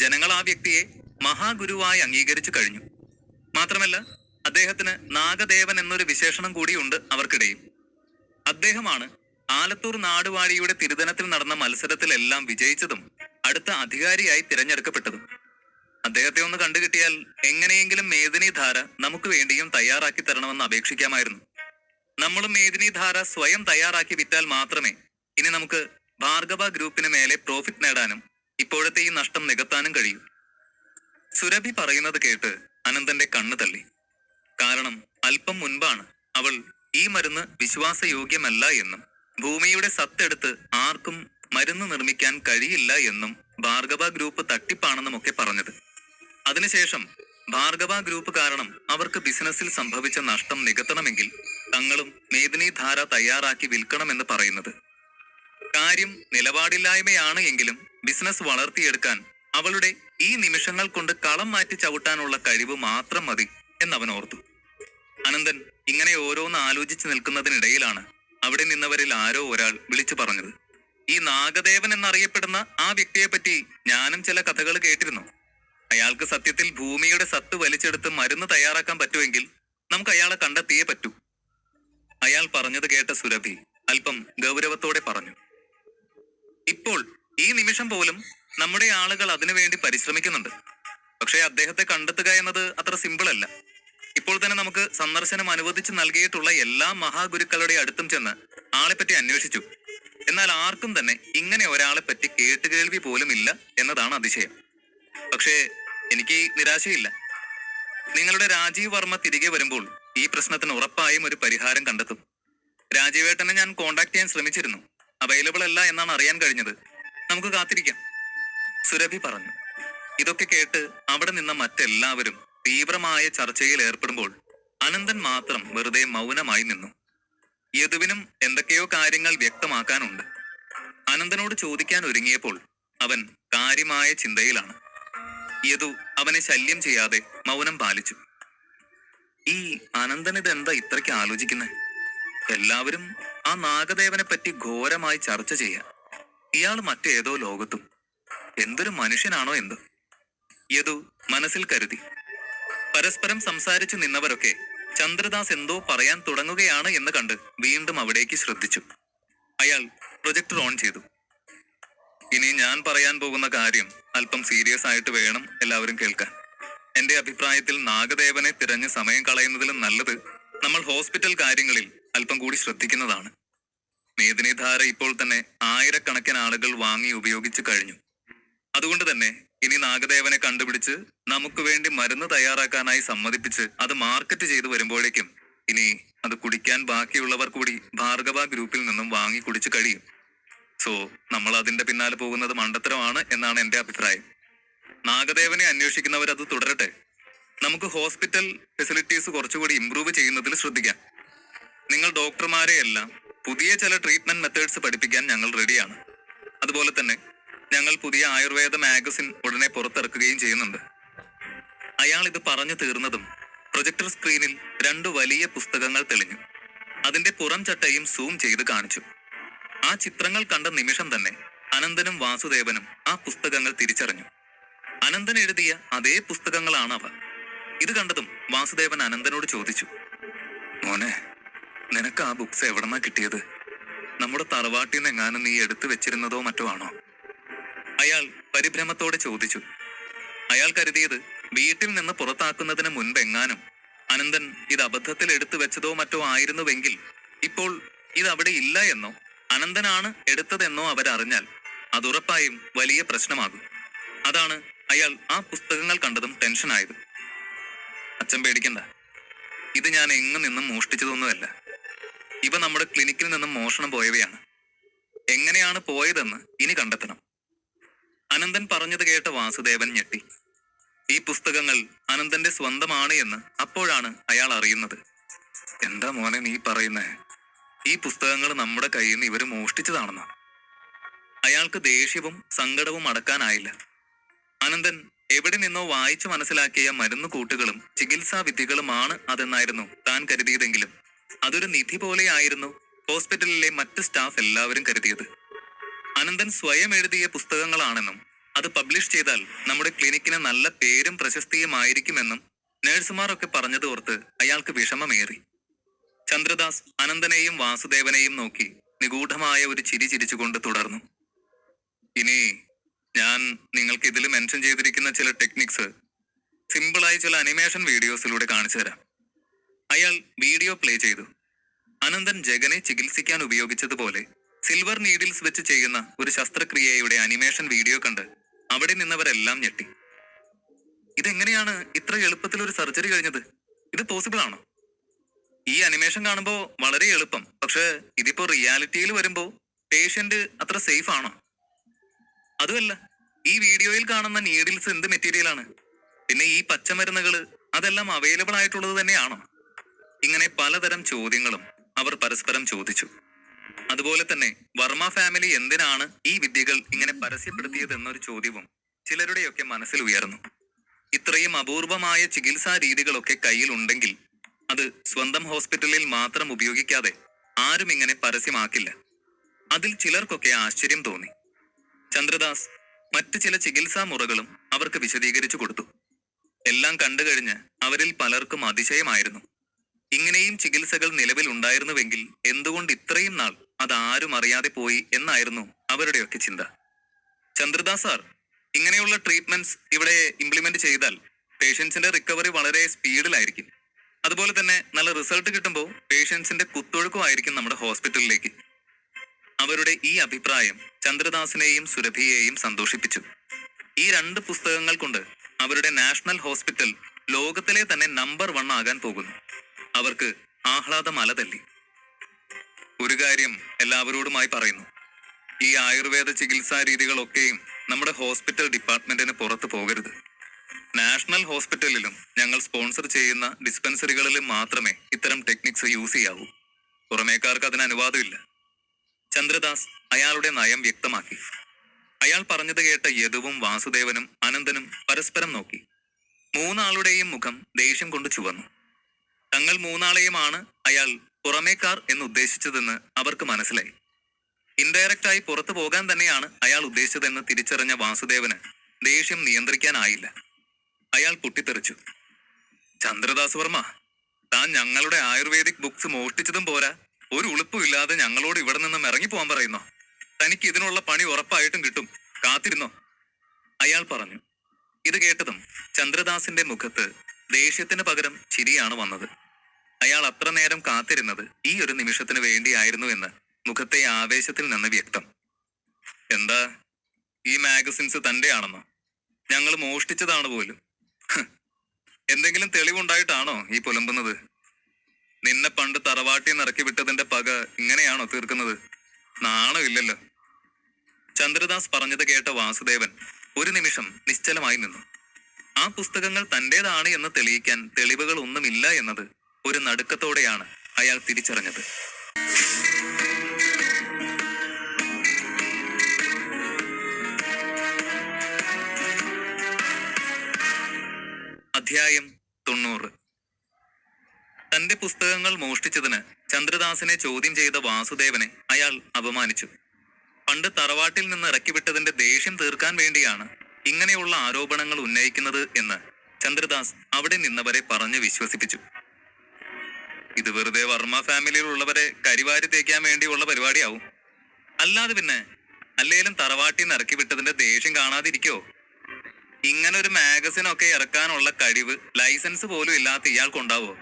ജനങ്ങൾ ആ വ്യക്തിയെ മഹാഗുരുവായി അംഗീകരിച്ചു കഴിഞ്ഞു. മാത്രമല്ല അദ്ദേഹത്തിന് നാഗദേവൻ എന്നൊരു വിശേഷണം കൂടിയുണ്ട് അവർക്കിടയിൽ. അദ്ദേഹമാണ് ആലത്തൂർ നാടുവാഴിയുടെ തിരുതനത്തിൽ നടന്ന മത്സരത്തിലെല്ലാം വിജയിച്ചതും അടുത്ത അധികാരിയായി തിരഞ്ഞെടുക്കപ്പെട്ടതും. അദ്ദേഹത്തെ ഒന്ന് കണ്ടുകിട്ടിയാൽ എങ്ങനെയെങ്കിലും മേദിനി ധാര നമുക്ക് വേണ്ടിയും തയ്യാറാക്കി തരണമെന്ന് അപേക്ഷിക്കാമായിരുന്നു. നമ്മളും മേദിനി ധാര സ്വയം തയ്യാറാക്കി വിറ്റാൽ മാത്രമേ ഇനി നമുക്ക് ഭാർഗവ ഗ്രൂപ്പിന് മേലെ പ്രോഫിറ്റ് നേടാനും ഇപ്പോഴത്തെ ഈ നഷ്ടം നികത്താനും കഴിയൂ. സുരഭി പറയുന്നത് കേട്ട് അനന്തന്റെ കണ്ണു തള്ളി. കാരണം അല്പം മുൻപാണ് അവൾ ഈ മരുന്ന് വിശ്വാസയോഗ്യമല്ല എന്നും ഭൂമിയുടെ സത്തെടുത്ത് ആർക്കും മരുന്ന് നിർമ്മിക്കാൻ കഴിയില്ല എന്നും ഭാർഗവ ഗ്രൂപ്പ് തട്ടിപ്പാണെന്നുമൊക്കെ പറഞ്ഞത്. അതിനുശേഷം ഭാർഗവ ഗ്രൂപ്പ് കാരണം അവർക്ക് ബിസിനസ്സിൽ സംഭവിച്ച നഷ്ടം നികത്തണമെങ്കിൽ തങ്ങളും മേദിനി ധാര തയ്യാറാക്കി വിൽക്കണമെന്ന് പറയുന്നത്. കാര്യം നിലപാടില്ലായ്മയാണ് എങ്കിലും ബിസിനസ് വളർത്തിയെടുക്കാൻ അവളുടെ ഈ നിമിഷങ്ങൾ കൊണ്ട് കളം മാറ്റി ചവിട്ടാനുള്ള കഴിവ് മാത്രം മതി എന്നവൻ ഓർത്തു. അനന്തൻ ഇങ്ങനെ ഓരോന്ന് ആലോചിച്ചു നിൽക്കുന്നതിനിടയിലാണ് അവിടെ നിന്നവരിൽ ആരോ ഒരാൾ വിളിച്ചു പറഞ്ഞത്, ഈ നാഗദേവൻ എന്നറിയപ്പെടുന്ന ആ വ്യക്തിയെ പറ്റി ഞാനും ചില കഥകൾ കേട്ടിരുന്നു. അയാൾക്ക് സത്യത്തിൽ ഭൂമിയുടെ സത്ത് വലിച്ചെടുത്ത് മരുന്ന് തയ്യാറാക്കാൻ പറ്റുമെങ്കിൽ നമുക്ക് അയാളെ കണ്ടെത്തിയേ പറ്റൂ. അയാൾ പറഞ്ഞത് കേട്ട സുരഭി അല്പം ഗൗരവത്തോടെ പറഞ്ഞു, ഇപ്പോൾ ഈ നിമിഷം പോലും നമ്മുടെ ആളുകൾ അതിനുവേണ്ടി പരിശ്രമിക്കുന്നുണ്ട്. പക്ഷേ അദ്ദേഹത്തെ കണ്ടെത്തുക എന്നത് അത്ര സിമ്പിൾ അല്ല. ഇപ്പോൾ തന്നെ നമുക്ക് സന്ദർശനം അനുവദിച്ച് നൽകിയിട്ടുള്ള എല്ലാ മഹാഗുരുക്കളുടെ അടുത്തും ചെന്ന് ആളെപ്പറ്റി അന്വേഷിച്ചു. എന്നാൽ ആർക്കും തന്നെ ഇങ്ങനെ ഒരാളെ പറ്റി കേട്ടുകേൾവി പോലും ഇല്ല എന്നതാണ് അതിശയം. പക്ഷേ എനിക്ക് നിരാശയില്ല. നിങ്ങളുടെ രാജീവ് വർമ്മ തിരികെ വരുമ്പോൾ ഈ പ്രശ്നത്തിന് ഉറപ്പായും ഒരു പരിഹാരം കണ്ടെത്തും. രാജീവേട്ടനെ ഞാൻ കോണ്ടാക്ട് ചെയ്യാൻ ശ്രമിച്ചിരുന്നു. അവൈലബിൾ അല്ല എന്നാണ് അറിയാൻ കഴിഞ്ഞത്. നമുക്ക് കാത്തിരിക്കാം, സുരഭി പറഞ്ഞു. ഇതൊക്കെ കേട്ട് അവിടെ നിന്ന മറ്റെല്ലാവരും തീവ്രമായ ചർച്ചയിൽ ഏർപ്പെടുമ്പോൾ അനന്തൻ മാത്രം വെറുതെ മൗനമായി നിന്നു. യദുവിനും എന്തൊക്കെയോ കാര്യങ്ങൾ വ്യക്തമാക്കാനുണ്ട്. അനന്തനോട് ചോദിക്കാൻ ഒരുങ്ങിയപ്പോൾ അവൻ കാര്യമായ ചിന്തയിലാണ്. യദു അവനെ ശല്യം ചെയ്യാതെ മൗനം പാലിച്ചു. ഈ അനന്തൻ ഇതെന്താ ഇത്രയ്ക്ക് ആലോചിക്കുന്നേ? എല്ലാവരും ആ നാഗദേവനെ പറ്റി ഘോരമായി ചർച്ച ചെയ്യാം. ഇയാൾ മറ്റേതോ ലോകത്തും. എന്തൊരു മനുഷ്യനാണോ എന്തോ യദു മനസ്സിൽ കരുതി. പരസ്പരം സംസാരിച്ചു നിന്നവരൊക്കെ ചന്ദ്രദാസ് എന്തോ പറയാൻ തുടങ്ങുകയാണ് എന്ന് കണ്ട് വീണ്ടും അവിടേക്ക് ശ്രദ്ധിച്ചു. അയാൾ പ്രൊജക്ടർ ഓൺ ചെയ്തു. ഇനി ഞാൻ പറയാൻ പോകുന്ന കാര്യം അല്പം സീരിയസ് ആയിട്ട് വേണം എല്ലാവരും കേൾക്കാൻ. എന്റെ അഭിപ്രായത്തിൽ നാഗദേവനെ തിരഞ്ഞ് സമയം കളയുന്നതിലും നല്ലത് നമ്മൾ ഹോസ്പിറ്റൽ കാര്യങ്ങളിൽ അല്പം കൂടി ശ്രദ്ധിക്കുന്നതാണ്. മേദിനി ധാര ഇപ്പോൾ തന്നെ ആയിരക്കണക്കിന് ആളുകൾ വാങ്ങി ഉപയോഗിച്ചു കഴിഞ്ഞു. അതുകൊണ്ട് തന്നെ ഇനി നാഗദേവനെ കണ്ടുപിടിച്ച് നമുക്ക് വേണ്ടി മരുന്ന് തയ്യാറാക്കാനായി സമ്മതിപ്പിച്ച് അത് മാർക്കറ്റ് ചെയ്തു വരുമ്പോഴേക്കും ഇനി അത് കുടിക്കാൻ ബാക്കിയുള്ളവർ കൂടി ഭാർഗവ ഗ്രൂപ്പിൽ നിന്നും വാങ്ങി കുടിച്ചു കഴിയും. സോ നമ്മൾ അതിന്റെ പിന്നാലെ പോകുന്നത് മണ്ടത്തരമാണ് എന്നാണ് എന്റെ അഭിപ്രായം. നാഗദേവനെ അന്വേഷിക്കുന്നവർ അത് തുടരട്ടെ. നമുക്ക് ഹോസ്പിറ്റൽ ഫെസിലിറ്റീസ് കുറച്ചുകൂടി ഇംപ്രൂവ് ചെയ്യുന്നതിൽ ശ്രദ്ധിക്കാം. നിങ്ങൾ ഡോക്ടർമാരെ എല്ലാം പുതിയ ചില ട്രീറ്റ്മെന്റ് മെത്തേഡ്സ് പഠിപ്പിക്കാൻ ഞങ്ങൾ റെഡിയാണ്. അതുപോലെ തന്നെ ഞങ്ങൾ പുതിയ ആയുർവേദ മാഗസിൻ ഉടനെ പുറത്തിറക്കുകയും ചെയ്യുന്നുണ്ട്. അയാൾ ഇത് പറഞ്ഞു തീർന്നതും പ്രൊജക്ടർ സ്ക്രീനിൽ 2 വലിയ പുസ്തകങ്ങൾ തെളിഞ്ഞു. അതിന്റെ പുറം ചട്ടയും സൂം ചെയ്ത് കാണിച്ചു. ആ ചിത്രങ്ങൾ കണ്ട നിമിഷം തന്നെ അനന്തനും വാസുദേവനും ആ പുസ്തകങ്ങൾ തിരിച്ചറിഞ്ഞു. അനന്തൻ എഴുതിയ അതേ പുസ്തകങ്ങളാണ് അവ. ഇത് കണ്ടതും വാസുദേവൻ അനന്തനോട് ചോദിച്ചു, മോനെ, നിനക്ക് ആ ബുക്സ് എവിടെന്നാ കിട്ടിയത്? നമ്മുടെ തറവാട്ടിൽ നിന്ന് എങ്ങാനും നീ എടുത്തു വെച്ചിരുന്നതോ മറ്റോ ആണോ? അയാൾ പരിഭ്രമത്തോടെ ചോദിച്ചു. അയാൾ കരുതിയത് വീട്ടിൽ നിന്ന് പുറത്താക്കുന്നതിന് മുൻപെങ്ങാനും അനന്തൻ ഇത് അബദ്ധത്തിൽ എടുത്തു വെച്ചതോ മറ്റോ ആയിരുന്നുവെങ്കിൽ ഇപ്പോൾ ഇത് അവിടെ ഇല്ല എന്നോ അനന്തനാണ് എടുത്തതെന്നോ അവരറിഞ്ഞാൽ അതുറപ്പായും വലിയ പ്രശ്നമാകും. അതാണ് അയാൾ ആ പുസ്തകങ്ങൾ കണ്ടതും ടെൻഷനായത്. അച്ഛൻ പേടിക്കണ്ട, ഇത് ഞാൻ എങ്ങു നിന്നും മോഷ്ടിച്ചതൊന്നുമല്ല. ഇവ നമ്മുടെ ക്ലിനിക്കിൽ നിന്നും മോഷണം പോയവയാണ്. എങ്ങനെയാണ് പോയതെന്ന് ഇനി കണ്ടെത്തണം. അനന്തൻ പറഞ്ഞത് കേട്ട വാസുദേവൻ ഞെട്ടി. ഈ പുസ്തകങ്ങൾ അനന്തന്റെ സ്വന്തമാണ് എന്ന് അപ്പോഴാണ് അയാൾ അറിയുന്നത്. എന്താ മോനെ നീ പറയുന്നേ? ഈ പുസ്തകങ്ങൾ നമ്മുടെ കയ്യിൽ നിന്ന് ഇവര് മോഷ്ടിച്ചതാണെന്നോ? അയാൾക്ക് ദേഷ്യവും സങ്കടവും അടക്കാനായില്ല. അനന്തൻ എവിടെ നിന്നോ വായിച്ചു മനസ്സിലാക്കിയ മരുന്നു കൂട്ടുകളും ചികിത്സാ വിദ്യകളുമാണ് അതെന്നായിരുന്നു താൻ കരുതിയതെങ്കിലും അതൊരു നിധി പോലെയായിരുന്നു ഹോസ്പിറ്റലിലെ മറ്റ് സ്റ്റാഫ് എല്ലാവരും കരുതിയത്. അനന്തൻ സ്വയം എഴുതിയ പുസ്തകങ്ങളാണെന്നും അത് പബ്ലിഷ് ചെയ്താൽ നമ്മുടെ ക്ലിനിക്കിന് നല്ല പേരും പ്രശസ്തിയുമായിരിക്കുമെന്നും നഴ്സുമാരൊക്കെ പറഞ്ഞത് ഓർത്ത് അയാൾക്ക് വിഷമമേറി. ചന്ദ്രദാസ് അനന്തനെയും വാസുദേവനെയും നോക്കി നിഗൂഢമായ ഒരു ചിരി ചിരിച്ചുകൊണ്ട് തുടർന്നു. ഇനി ഞാൻ നിങ്ങൾക്ക് ഇതിൽ മെൻഷൻ ചെയ്തിരിക്കുന്ന ചില ടെക്നിക്സ് സിമ്പിളായി ചില അനിമേഷൻ വീഡിയോസിലൂടെ കാണിച്ചു തരാം. അയാൾ വീഡിയോ പ്ലേ ചെയ്തു. അനന്തൻ ജഗനെ ചികിത്സിക്കാൻ ഉപയോഗിച്ചതുപോലെ സിൽവർ നീഡിൽസ് വെച്ച് ചെയ്യുന്ന ഒരു ശസ്ത്രക്രിയയുടെ അനിമേഷൻ വീഡിയോ കണ്ട് അവിടെ നിന്നവരെല്ലാം ഞെട്ടി. ഇതെങ്ങനെയാണ് ഇത്ര എളുപ്പത്തിൽ ഒരു സർജറി കഴിഞ്ഞത്? ഇത് പോസിബിൾ ആണോ? ഈ അനിമേഷൻ കാണുമ്പോ വളരെ എളുപ്പം, പക്ഷെ ഇതിപ്പോ റിയാലിറ്റിയിൽ വരുമ്പോ പേഷ്യന്റ് അത്ര സേഫ് ആണോ? അതുമല്ല, ഈ വീഡിയോയിൽ കാണുന്ന നീഡിൽസ് എന്ത് മെറ്റീരിയൽ ആണ്? പിന്നെ ഈ പച്ചമരുന്നുകള് അതെല്ലാം അവൈലബിൾ ആയിട്ടുള്ളത് തന്നെയാണോ? ഇങ്ങനെ പലതരം ചോദ്യങ്ങളും അവർ പരസ്പരം ചോദിച്ചു. അതുപോലെ തന്നെ വർമ്മ ഫാമിലി എന്തിനാണ് ഈ വിദ്യകൾ ഇങ്ങനെ പരസ്യപ്പെടുത്തിയത് എന്നൊരു ചോദ്യവും ചിലരുടെയൊക്കെ മനസ്സിൽ ഉയർന്നു. ഇത്രയും അപൂർവമായ ചികിത്സാ രീതികളൊക്കെ കയ്യിലുണ്ടെങ്കിൽ അത് സ്വന്തം ഹോസ്പിറ്റലിൽ മാത്രം ഉപയോഗിക്കാതെ ആരും ഇങ്ങനെ പരസ്യമാക്കില്ല. അതിൽ ചിലർക്കൊക്കെ ആശ്ചര്യം തോന്നി. ചന്ദ്രദാസ് മറ്റ് ചില ചികിത്സാ മുറകളും അവർക്ക് വിശദീകരിച്ചു കൊടുത്തു. എല്ലാം കണ്ടുകഴിഞ്ഞ് അവരിൽ പലർക്കും അതിശയമായിരുന്നു. ഇങ്ങനെയും ചികിത്സകൾ നിലവിലുണ്ടായിരുന്നുവെങ്കിൽ എന്തുകൊണ്ട് ഇത്രയും നാൾ അതാരും അറിയാതെ പോയി എന്നായിരുന്നു അവരുടെയൊക്കെ ചിന്ത. ചന്ദ്രദാസ് സാർ, ഇങ്ങനെയുള്ള ട്രീറ്റ്മെന്റ്സ് ഇവിടെ ഇംപ്ലിമെന്റ് ചെയ്താൽ പേഷ്യൻസിന്റെ റിക്കവറി വളരെ സ്പീഡിലായിരിക്കും. അതുപോലെ തന്നെ നല്ല റിസൾട്ട് കിട്ടുമ്പോൾ പേഷ്യൻസിന്റെ കുത്തൊഴുക്കുമായിരിക്കും നമ്മുടെ ഹോസ്പിറ്റലിലേക്ക്. അവരുടെ ഈ അഭിപ്രായം ചന്ദ്രദാസിനെയും സുരഭിയെയും സന്തോഷിപ്പിച്ചു. ഈ 2 പുസ്തകങ്ങൾ കൊണ്ട് അവരുടെ നാഷണൽ ഹോസ്പിറ്റൽ ലോകത്തിലെ തന്നെ നമ്പർ 1 ആകാൻ പോകുന്നു. അവർക്ക് ആഹ്ലാദം അലതല്ലി. ഒരു കാര്യം എല്ലാവരോടുമായി പറയുന്നു, ഈ ആയുർവേദ ചികിത്സാ രീതികളൊക്കെയും നമ്മുടെ ഹോസ്പിറ്റൽ ഡിപ്പാർട്ട്മെന്റിന് പുറത്തു പോകരുത്. നാഷണൽ ഹോസ്പിറ്റലിലും ഞങ്ങൾ സ്പോൺസർ ചെയ്യുന്ന ഡിസ്പെൻസറികളിലും മാത്രമേ ഇത്തരം ടെക്നിക്സ് യൂസ് ചെയ്യാവൂ. പുറമേക്കാർക്ക് അതിന് അനുവാദമില്ല. ചന്ദ്രദാസ് അയാളുടെ നയം വ്യക്തമാക്കി. അയാൾ പറഞ്ഞത് കേട്ട യദുവും വാസുദേവനും അനന്തനും പരസ്പരം നോക്കി. 3 ആളുടെയും മുഖം ദേഷ്യം കൊണ്ട് ചുവന്നു. തങ്ങൾ 3 ആളെയുമാണ് അയാൾ പുറമേക്കാർ എന്ന് ഉദ്ദേശിച്ചതെന്ന് അവർക്ക് മനസ്സിലായി. ഇൻഡയറക്റ്റായി പുറത്തു പോകാൻ തന്നെയാണ് അയാൾ ഉദ്ദേശിച്ചതെന്ന് തിരിച്ചറിഞ്ഞ വാസുദേവന് ദേഷ്യം നിയന്ത്രിക്കാനായില്ല. അയാൾ പൊട്ടിത്തെറിച്ചു. ചന്ദ്രദാസ് വർമ്മ, താൻ ഞങ്ങളുടെ ആയുർവേദിക് ബുക്സ് മോഷ്ടിച്ചതും പോരാ, ഒരു ഉളുപ്പുമില്ലാതെ ഞങ്ങളോട് ഇവിടെ നിന്നും ഇറങ്ങിപ്പോവാൻ പറയുന്നോ? തനിക്ക് ഇതിനുള്ള പണി ഉറപ്പായിട്ടും കിട്ടും, കാത്തിരുന്നോ? അയാൾ പറഞ്ഞു. ഇത് കേട്ടതും ചന്ദ്രദാസിന്റെ മുഖത്ത് ദേഷ്യത്തിന് പകരം ചിരിയാണ് വന്നത്. അയാൾ അത്ര നേരം കാത്തിരുന്നത് ഈ ഒരു നിമിഷത്തിന് വേണ്ടിയായിരുന്നു എന്ന് മുഖത്തെ ആവേശത്തിൽ നിന്ന് വ്യക്തം. എന്താ, ഈ മാഗസിൻസ് തന്റെ ആണെന്നോ? ഞങ്ങൾ മോഷ്ടിച്ചതാണ് പോലും. എന്തെങ്കിലും തെളിവുണ്ടായിട്ടാണോ ഈ പുലമ്പുന്നത്? നിന്നെ പണ്ട് തറവാട്ടിൽ നിറക്കി വിട്ടതിന്റെ പക ഇങ്ങനെയാണോ തീർക്കുന്നത്? നാണമില്ലല്ലോ. ചന്ദ്രദാസ് പറഞ്ഞത് കേട്ട വാസുദേവൻ ഒരു നിമിഷം നിശ്ചലമായി നിന്നു. ആ പുസ്തകങ്ങൾ തന്റേതാണ് എന്ന് തെളിയിക്കാൻ തെളിവുകൾ ഒന്നുമില്ല എന്നത് ഒരു നടുക്കത്തോടെയാണ് അയാൾ തിരിച്ചറിഞ്ഞത്. അധ്യായം 90. തന്റെ പുസ്തകങ്ങൾ മോഷ്ടിച്ചതിന് ചന്ദ്രദാസിനെ ചോദ്യം ചെയ്ത വാസുദേവനെ അയാൾ അപമാനിച്ചു. പണ്ട് തറവാട്ടിൽ നിന്ന് ഇറക്കിവിട്ടതിന്റെ ദേഷ്യം തീർക്കാൻ വേണ്ടിയാണ് ഇങ്ങനെയുള്ള ആരോപണങ്ങൾ ഉന്നയിക്കുന്നത് എന്ന് ചന്ദ്രദാസ് അവിടെ നിന്നവരെ പറഞ്ഞു വിശ്വസിപ്പിച്ചു. ഇത് വെറുതെ വർമ്മ ഫാമിലിയിലുള്ളവരെ കരിവാരി തേക്കാൻ വേണ്ടിയുള്ള പരിപാടിയാവും. അല്ലാതെ പിന്നെ അല്ലേലും തറവാട്ടിൽ നിന്ന് ഇറക്കിവിട്ടതിന്റെ ദേഷ്യം കാണാതിരിക്കോ? ഇങ്ങനൊരു മാഗസിനൊക്കെ ഇറക്കാനുള്ള കഴിവ് ലൈസൻസ് പോലും ഇല്ലാത്ത ഇയാൾക്കുണ്ടാവോ?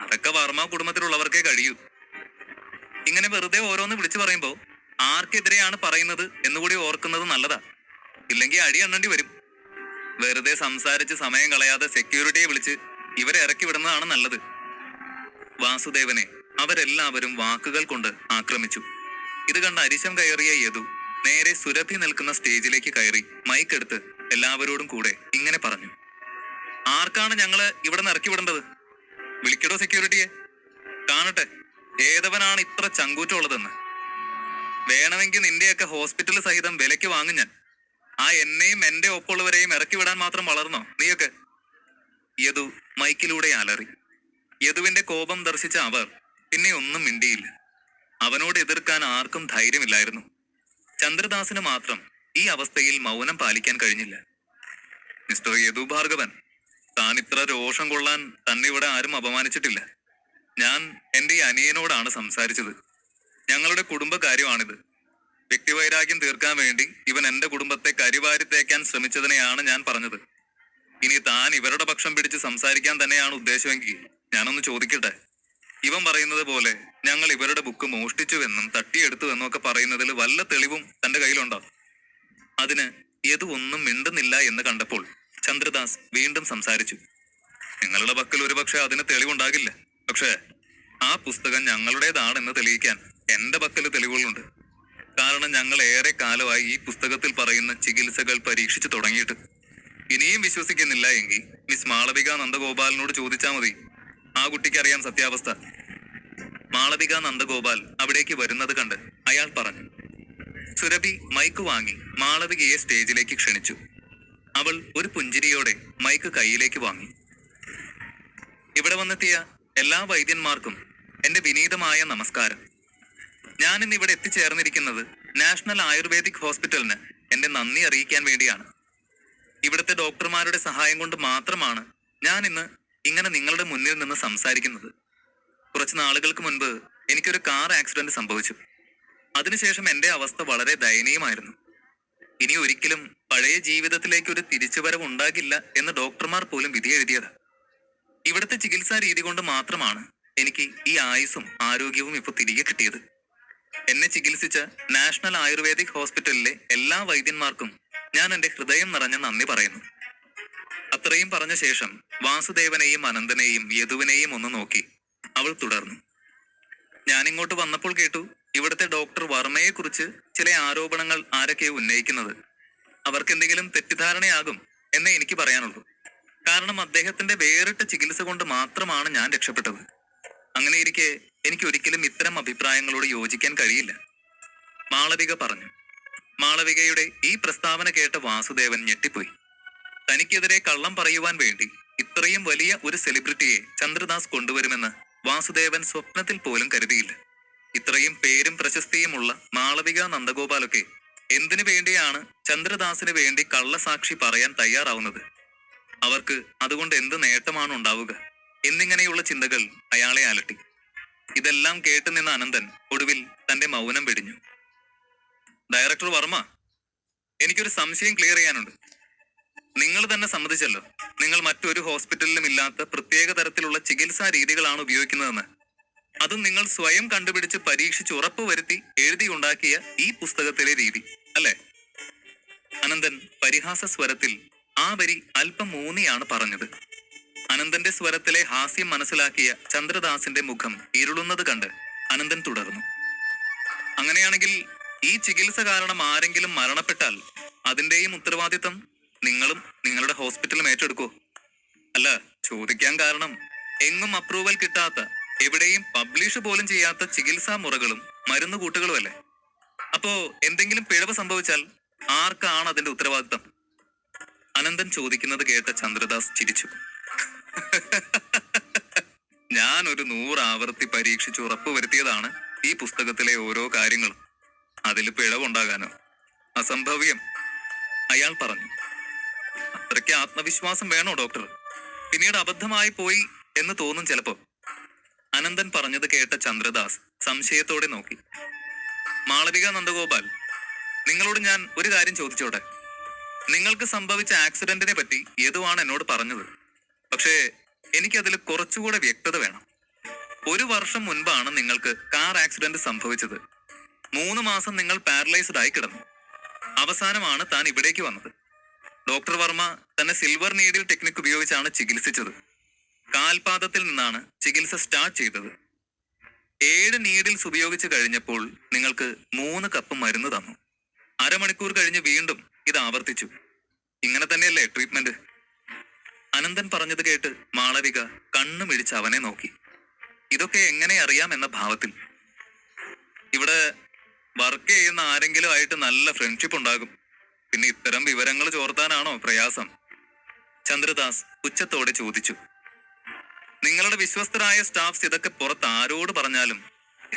അതൊക്കെ വർമ്മ കുടുംബത്തിലുള്ളവർക്കേ കഴിയൂ. ഇങ്ങനെ വെറുതെ ഓരോന്ന് വിളിച്ചു പറയുമ്പോ ആർക്കെതിരെയാണ് പറയുന്നത് എന്നുകൂടി ഓർക്കുന്നത് നല്ലതാ. ഇല്ലെങ്കിൽ അടി എണ്ണേണ്ടി വരും. വെറുതെ സംസാരിച്ച് സമയം കളയാതെ സെക്യൂരിറ്റിയെ വിളിച്ച് ഇവരെ ഇറക്കി വിടുന്നതാണ് നല്ലത്. വാസുദേവനെ അവരെല്ലാവരും വാക്കുകൾ കൊണ്ട് ആക്രമിച്ചു. ഇത് കണ്ട് അരിശം കയറിയ യദു നേരെ സുരഭി നിൽക്കുന്ന സ്റ്റേജിലേക്ക് കയറി മൈക്കെടുത്ത് എല്ലാവരോടും കൂടെ ഇങ്ങനെ പറഞ്ഞു. ആർക്കാണ് ഞങ്ങള് ഇവിടെ നിന്ന് ഇറക്കി വിടേണ്ടത്? വിളിക്കടോ സെക്യൂരിറ്റിയെ. കാണട്ടെ ഏതവനാണ് ഇത്ര ചങ്കൂറ്റമുള്ളതെന്ന്. വേണമെങ്കിൽ നിന്റെയൊക്കെ ഹോസ്പിറ്റൽ സഹിതം വിലയ്ക്ക് വാങ്ങും ഞാൻ. ആ എന്നെയും എന്റെ ഒപ്പമുള്ളവരെയും ഇറക്കി വിടാൻ മാത്രം വളർന്നോ നീയൊക്കെ? യദു മൈക്കിലൂടെ അലറി. യദുവിന്റെ കോപം ദർശിച്ച അവർ പിന്നെ ഒന്നും മിണ്ടിയില്ല. അവനോട് എതിർക്കാൻ ആർക്കും ധൈര്യമില്ലായിരുന്നു. ചന്ദ്രദാസിന് മാത്രം ഈ അവസ്ഥയിൽ മൗനം പാലിക്കാൻ കഴിഞ്ഞില്ല. മിസ്റ്റർ യദു ഭാർഗവൻ, താൻ ഇത്ര രോഷം കൊള്ളാൻ തന്നെ ഇവിടെ ആരും അപമാനിച്ചിട്ടില്ല. ഞാൻ എന്റെ ഈ അനിയനോടാണ് സംസാരിച്ചത്. ഞങ്ങളുടെ കുടുംബകാര്യമാണിത്. വ്യക്തിവൈരാഗ്യം തീർക്കാൻ വേണ്ടി ഇവൻ എന്റെ കുടുംബത്തെ കരിവാരി തേക്കാൻ ശ്രമിച്ചതിനെയാണ് ഞാൻ പറഞ്ഞത്. ഇനി താൻ ഇവരുടെ പക്ഷം പിടിച്ച് സംസാരിക്കാൻ തന്നെയാണ് ഉദ്ദേശമെങ്കിൽ ഞാനൊന്ന് ചോദിക്കട്ടെ. ഇവൻ പറയുന്നത് പോലെ ഞങ്ങൾ ഇവരുടെ ബുക്ക് മോഷ്ടിച്ചുവെന്നും തട്ടിയെടുത്തുവെന്നും ഒക്കെ പറയുന്നതിൽ വല്ല തെളിവും തന്റെ കയ്യിലുണ്ടോ? അതിന് യദു ഒന്നും മിണ്ടുന്നില്ല എന്ന് കണ്ടപ്പോൾ ചന്ദ്രദാസ് വീണ്ടും സംസാരിച്ചു. നിങ്ങളുടെ പക്കൽ ഒരുപക്ഷെ അതിന് തെളിവുണ്ടാകില്ല. പക്ഷേ ആ പുസ്തകം ഞങ്ങളുടേതാണെന്ന് തെളിയിക്കാൻ എന്റെ പക്കൽ തെളിവുകളുണ്ട്. കാരണം ഞങ്ങൾ ഏറെ കാലമായി ഈ പുസ്തകത്തിൽ പറയുന്ന ചികിത്സകൾ പരീക്ഷിച്ചു തുടങ്ങിയിട്ട്. ഇനിയും വിശ്വസിക്കുന്നില്ല എങ്കിൽ മിസ് മാളവിക നന്ദഗോപാലിനോട് ചോദിച്ചാൽ മതി. ആ കുട്ടിക്ക് അറിയാം സത്യാവസ്ഥ. മാളവിക നന്ദഗോപാൽ അവിടേക്ക് വരുന്നത് കണ്ട് അയാൾ പറഞ്ഞു. സുരഭി മൈക്ക് വാങ്ങി മാളവികയെ സ്റ്റേജിലേക്ക് ക്ഷണിച്ചു. അവൾ ഒരു പുഞ്ചിരിയോടെ മൈക്ക് കയ്യിലേക്ക് വാങ്ങി. ഇവിടെ വന്നെത്തിയ എല്ലാ വൈദ്യന്മാർക്കും എന്റെ വിനീതമായ നമസ്കാരം. ഞാൻ ഇന്ന് ഇവിടെ എത്തിച്ചേർന്നിരിക്കുന്നത് നാഷണൽ ആയുർവേദിക് ഹോസ്പിറ്റലിന് എന്റെ നന്ദി അറിയിക്കാൻ വേണ്ടിയാണ്. ഇവിടുത്തെ ഡോക്ടർമാരുടെ സഹായം കൊണ്ട് മാത്രമാണ് ഞാൻ ഇന്ന് ഇങ്ങനെ നിങ്ങളുടെ മുന്നിൽ നിന്ന് സംസാരിക്കുന്നത്. കുറച്ച് നാളുകൾക്ക് മുൻപ് എനിക്കൊരു കാർ ആക്സിഡന്റ് സംഭവിച്ചു. അതിനുശേഷം എന്റെ അവസ്ഥ വളരെ ദയനീയമായിരുന്നു. ഇനി ഒരിക്കലും പഴയ ജീവിതത്തിലേക്ക് ഒരു തിരിച്ചുവരവ് ഉണ്ടാകില്ല എന്ന് ഡോക്ടർമാർ പോലും വിധി എഴുതിയത്. ഇവിടുത്തെ ചികിത്സാ രീതി കൊണ്ട് മാത്രമാണ് എനിക്ക് ഈ ആയുസ്സും ആരോഗ്യവും ഇപ്പൊ തിരികെ കിട്ടിയത്. എന്നെ ചികിത്സിച്ച നാഷണൽ ആയുർവേദിക് ഹോസ്പിറ്റലിലെ എല്ലാ വൈദ്യന്മാർക്കും ഞാൻ എന്റെ ഹൃദയം നിറഞ്ഞ നന്ദി പറയുന്നു. അത്രയും പറഞ്ഞ ശേഷം വാസുദേവനെയും അനന്തനെയും യദുവിനെയും ഒന്ന് നോക്കി അവൾ തുടർന്നു. ഞാനിങ്ങോട്ട് വന്നപ്പോൾ കേട്ടു ഇവിടുത്തെ ഡോക്ടർ വർമ്മയെ കുറിച്ച് ചില ആരോപണങ്ങൾ ആരൊക്കെയോ ഉന്നയിക്കുന്നത്. അവർക്കെന്തെങ്കിലും തെറ്റിദ്ധാരണയാകും എന്നേ എനിക്ക് പറയാനുള്ളൂ. കാരണം അദ്ദേഹത്തിന്റെ വേറിട്ട ചികിത്സ കൊണ്ട് മാത്രമാണ് ഞാൻ രക്ഷപ്പെട്ടത്. അങ്ങനെയിരിക്കെ എനിക്ക് ഒരിക്കലും ഇത്തരം അഭിപ്രായങ്ങളോട് യോജിക്കാൻ കഴിയില്ല, മാളവിക പറഞ്ഞു. മാളവികയുടെ ഈ പ്രസ്താവന കേട്ട വാസുദേവൻ ഞെട്ടിപ്പോയി. തനിക്കെതിരെ കള്ളം പറയുവാൻ വേണ്ടി ഇത്രയും വലിയ ഒരു സെലിബ്രിറ്റിയെ ചന്ദ്രദാസ് കൊണ്ടുവരുമെന്ന് വാസുദേവൻ സ്വപ്നത്തിൽ പോലും കരുതിയില്ല. ഇത്രയും പേരും പ്രശസ്തിയുമുള്ള മാളവിക നന്ദഗോപാലൊക്കെ എന്തിനു വേണ്ടിയാണ് ചന്ദ്രദാസിന് വേണ്ടി കള്ളസാക്ഷി പറയാൻ തയ്യാറാവുന്നത്? അവർക്ക് അതുകൊണ്ട് എന്ത് നേട്ടമാണ് ഉണ്ടാവുക എന്നിങ്ങനെയുള്ള ചിന്തകൾ അയാളെ അലട്ടി. ഇതെല്ലാം കേട്ടു നിന്ന അനന്തൻ ഒടുവിൽ തന്റെ മൗനം വെടിഞ്ഞു. ഡയറക്ടർ വർമ്മ, എനിക്കൊരു സംശയം ക്ലിയർ ചെയ്യാനുണ്ട്. നിങ്ങൾ തന്നെ സമ്മതിച്ചല്ലോ നിങ്ങൾ മറ്റൊരു ഹോസ്പിറ്റലിലും ഇല്ലാത്ത പ്രത്യേക തരത്തിലുള്ള ചികിത്സാ രീതികളാണ് ഉപയോഗിക്കുന്നതെന്ന്. അതും നിങ്ങൾ സ്വയം കണ്ടുപിടിച്ച് പരീക്ഷിച്ച് ഉറപ്പുവരുത്തി എഴുതിയുണ്ടാക്കിയ ഈ പുസ്തകത്തിലെ രീതി അല്ലേ? അനന്തൻ പരിഹാസ സ്വരത്തിൽ ആ വരി അല്പം ഊന്നിയാണ് പറഞ്ഞത്. അനന്തന്റെ സ്വരത്തിലെ ഹാസ്യം മനസ്സിലാക്കിയ ചന്ദ്രദാസിന്റെ മുഖം ഇരുളുന്നത് കണ്ട് അനന്തൻ തുടർന്നു. അങ്ങനെയാണെങ്കിൽ ഈ ചികിത്സ കാരണം ആരെങ്കിലും മരണപ്പെട്ടാൽ അതിന്റെയും ഉത്തരവാദിത്തം നിങ്ങളും നിങ്ങളുടെ ഹോസ്പിറ്റലും ഏറ്റെടുക്കോ? അല്ല, ചോദിക്കാൻ കാരണം എങ്ങും അപ്രൂവൽ കിട്ടാത്ത, എവിടെയും പബ്ലിഷ് പോലും ചെയ്യാത്ത ചികിത്സാ മുറകളും മരുന്നുകൂട്ടുകളും അല്ലേ? അപ്പോ എന്തെങ്കിലും പിഴവ് സംഭവിച്ചാൽ ആർക്കാണ് അതിന്റെ ഉത്തരവാദിത്തം? അനന്തൻ ചോദിക്കുന്നത് കേട്ട ചന്ദ്രദാസ് ചിരിച്ചു. ഞാൻ ഒരു 100 ആവർത്തി പരീക്ഷിച്ച് ഉറപ്പുവരുത്തിയതാണ് ഈ പുസ്തകത്തിലെ ഓരോ കാര്യങ്ങളും. അതിൽ പിഴവുണ്ടാകാനോ? അസംഭവ്യം, അയാൾ പറഞ്ഞു. അത്രയ്ക്ക് ആത്മവിശ്വാസം വേണോ ഡോക്ടർ? പിന്നീട് അബദ്ധമായി പോയി എന്ന് തോന്നും ചിലപ്പോ. അനന്തൻ പറഞ്ഞത് കേട്ട ചന്ദ്രദാസ് സംശയത്തോടെ നോക്കി. മാളവിക നന്ദഗോപാൽ, നിങ്ങളോട് ഞാൻ ഒരു കാര്യം ചോദിച്ചോട്ടെ? നിങ്ങൾക്ക് സംഭവിച്ച ആക്സിഡന്റിനെ പറ്റി യദുവാണ് എന്നോട് പറഞ്ഞത്. പക്ഷേ എനിക്കതിൽ കുറച്ചുകൂടെ വ്യക്തത വേണം. 1 വർഷം മുൻപാണ് നിങ്ങൾക്ക് കാർ ആക്സിഡന്റ് സംഭവിച്ചത്. 3 മാസം നിങ്ങൾ പാരലൈസ്ഡ് ആയി കിടന്നു. അവസാനമാണ് താൻ ഇവിടേക്ക് വന്നത്. ഡോക്ടർ വർമ്മ തന്നെ സിൽവർ നീഡിൽ ടെക്നിക് ഉപയോഗിച്ചാണ് ചികിത്സിച്ചത്. കാൽപാദത്തിൽ നിന്നാണ് ചികിത്സ സ്റ്റാർട്ട് ചെയ്തത്. 7 നീഡിൽസ് ഉപയോഗിച്ച് കഴിഞ്ഞപ്പോൾ നിങ്ങൾക്ക് 3 കപ്പ് മരുന്ന് തന്നു. അരമണിക്കൂർ കഴിഞ്ഞ് വീണ്ടും ഇത് ആവർത്തിച്ചു. ഇങ്ങനെ തന്നെയല്ലേ ട്രീറ്റ്മെന്റ്? അനന്തൻ പറഞ്ഞത് കേട്ട് മാളവിക കണ്ണു മിഴിച്ച് അവനെ നോക്കി. ഇതൊക്കെ എങ്ങനെ അറിയാം എന്ന ഭാവത്തിൽ. ഇവിടെ വർക്ക് ചെയ്യുന്ന ആരെങ്കിലും ആയിട്ട് നല്ല ഫ്രണ്ട്ഷിപ്പ് ഉണ്ടാകും. പിന്നെ ഇത്തരം വിവരങ്ങൾ ചോർത്താനാണോ പ്രയാസം? ചന്ദ്രദാസ് ഉച്ചത്തോടെ ചോദിച്ചു. നിങ്ങളുടെ വിശ്വസ്തരായ സ്റ്റാഫ്സ് ഇതൊക്കെ പുറത്ത് ആരോട് പറഞ്ഞാലും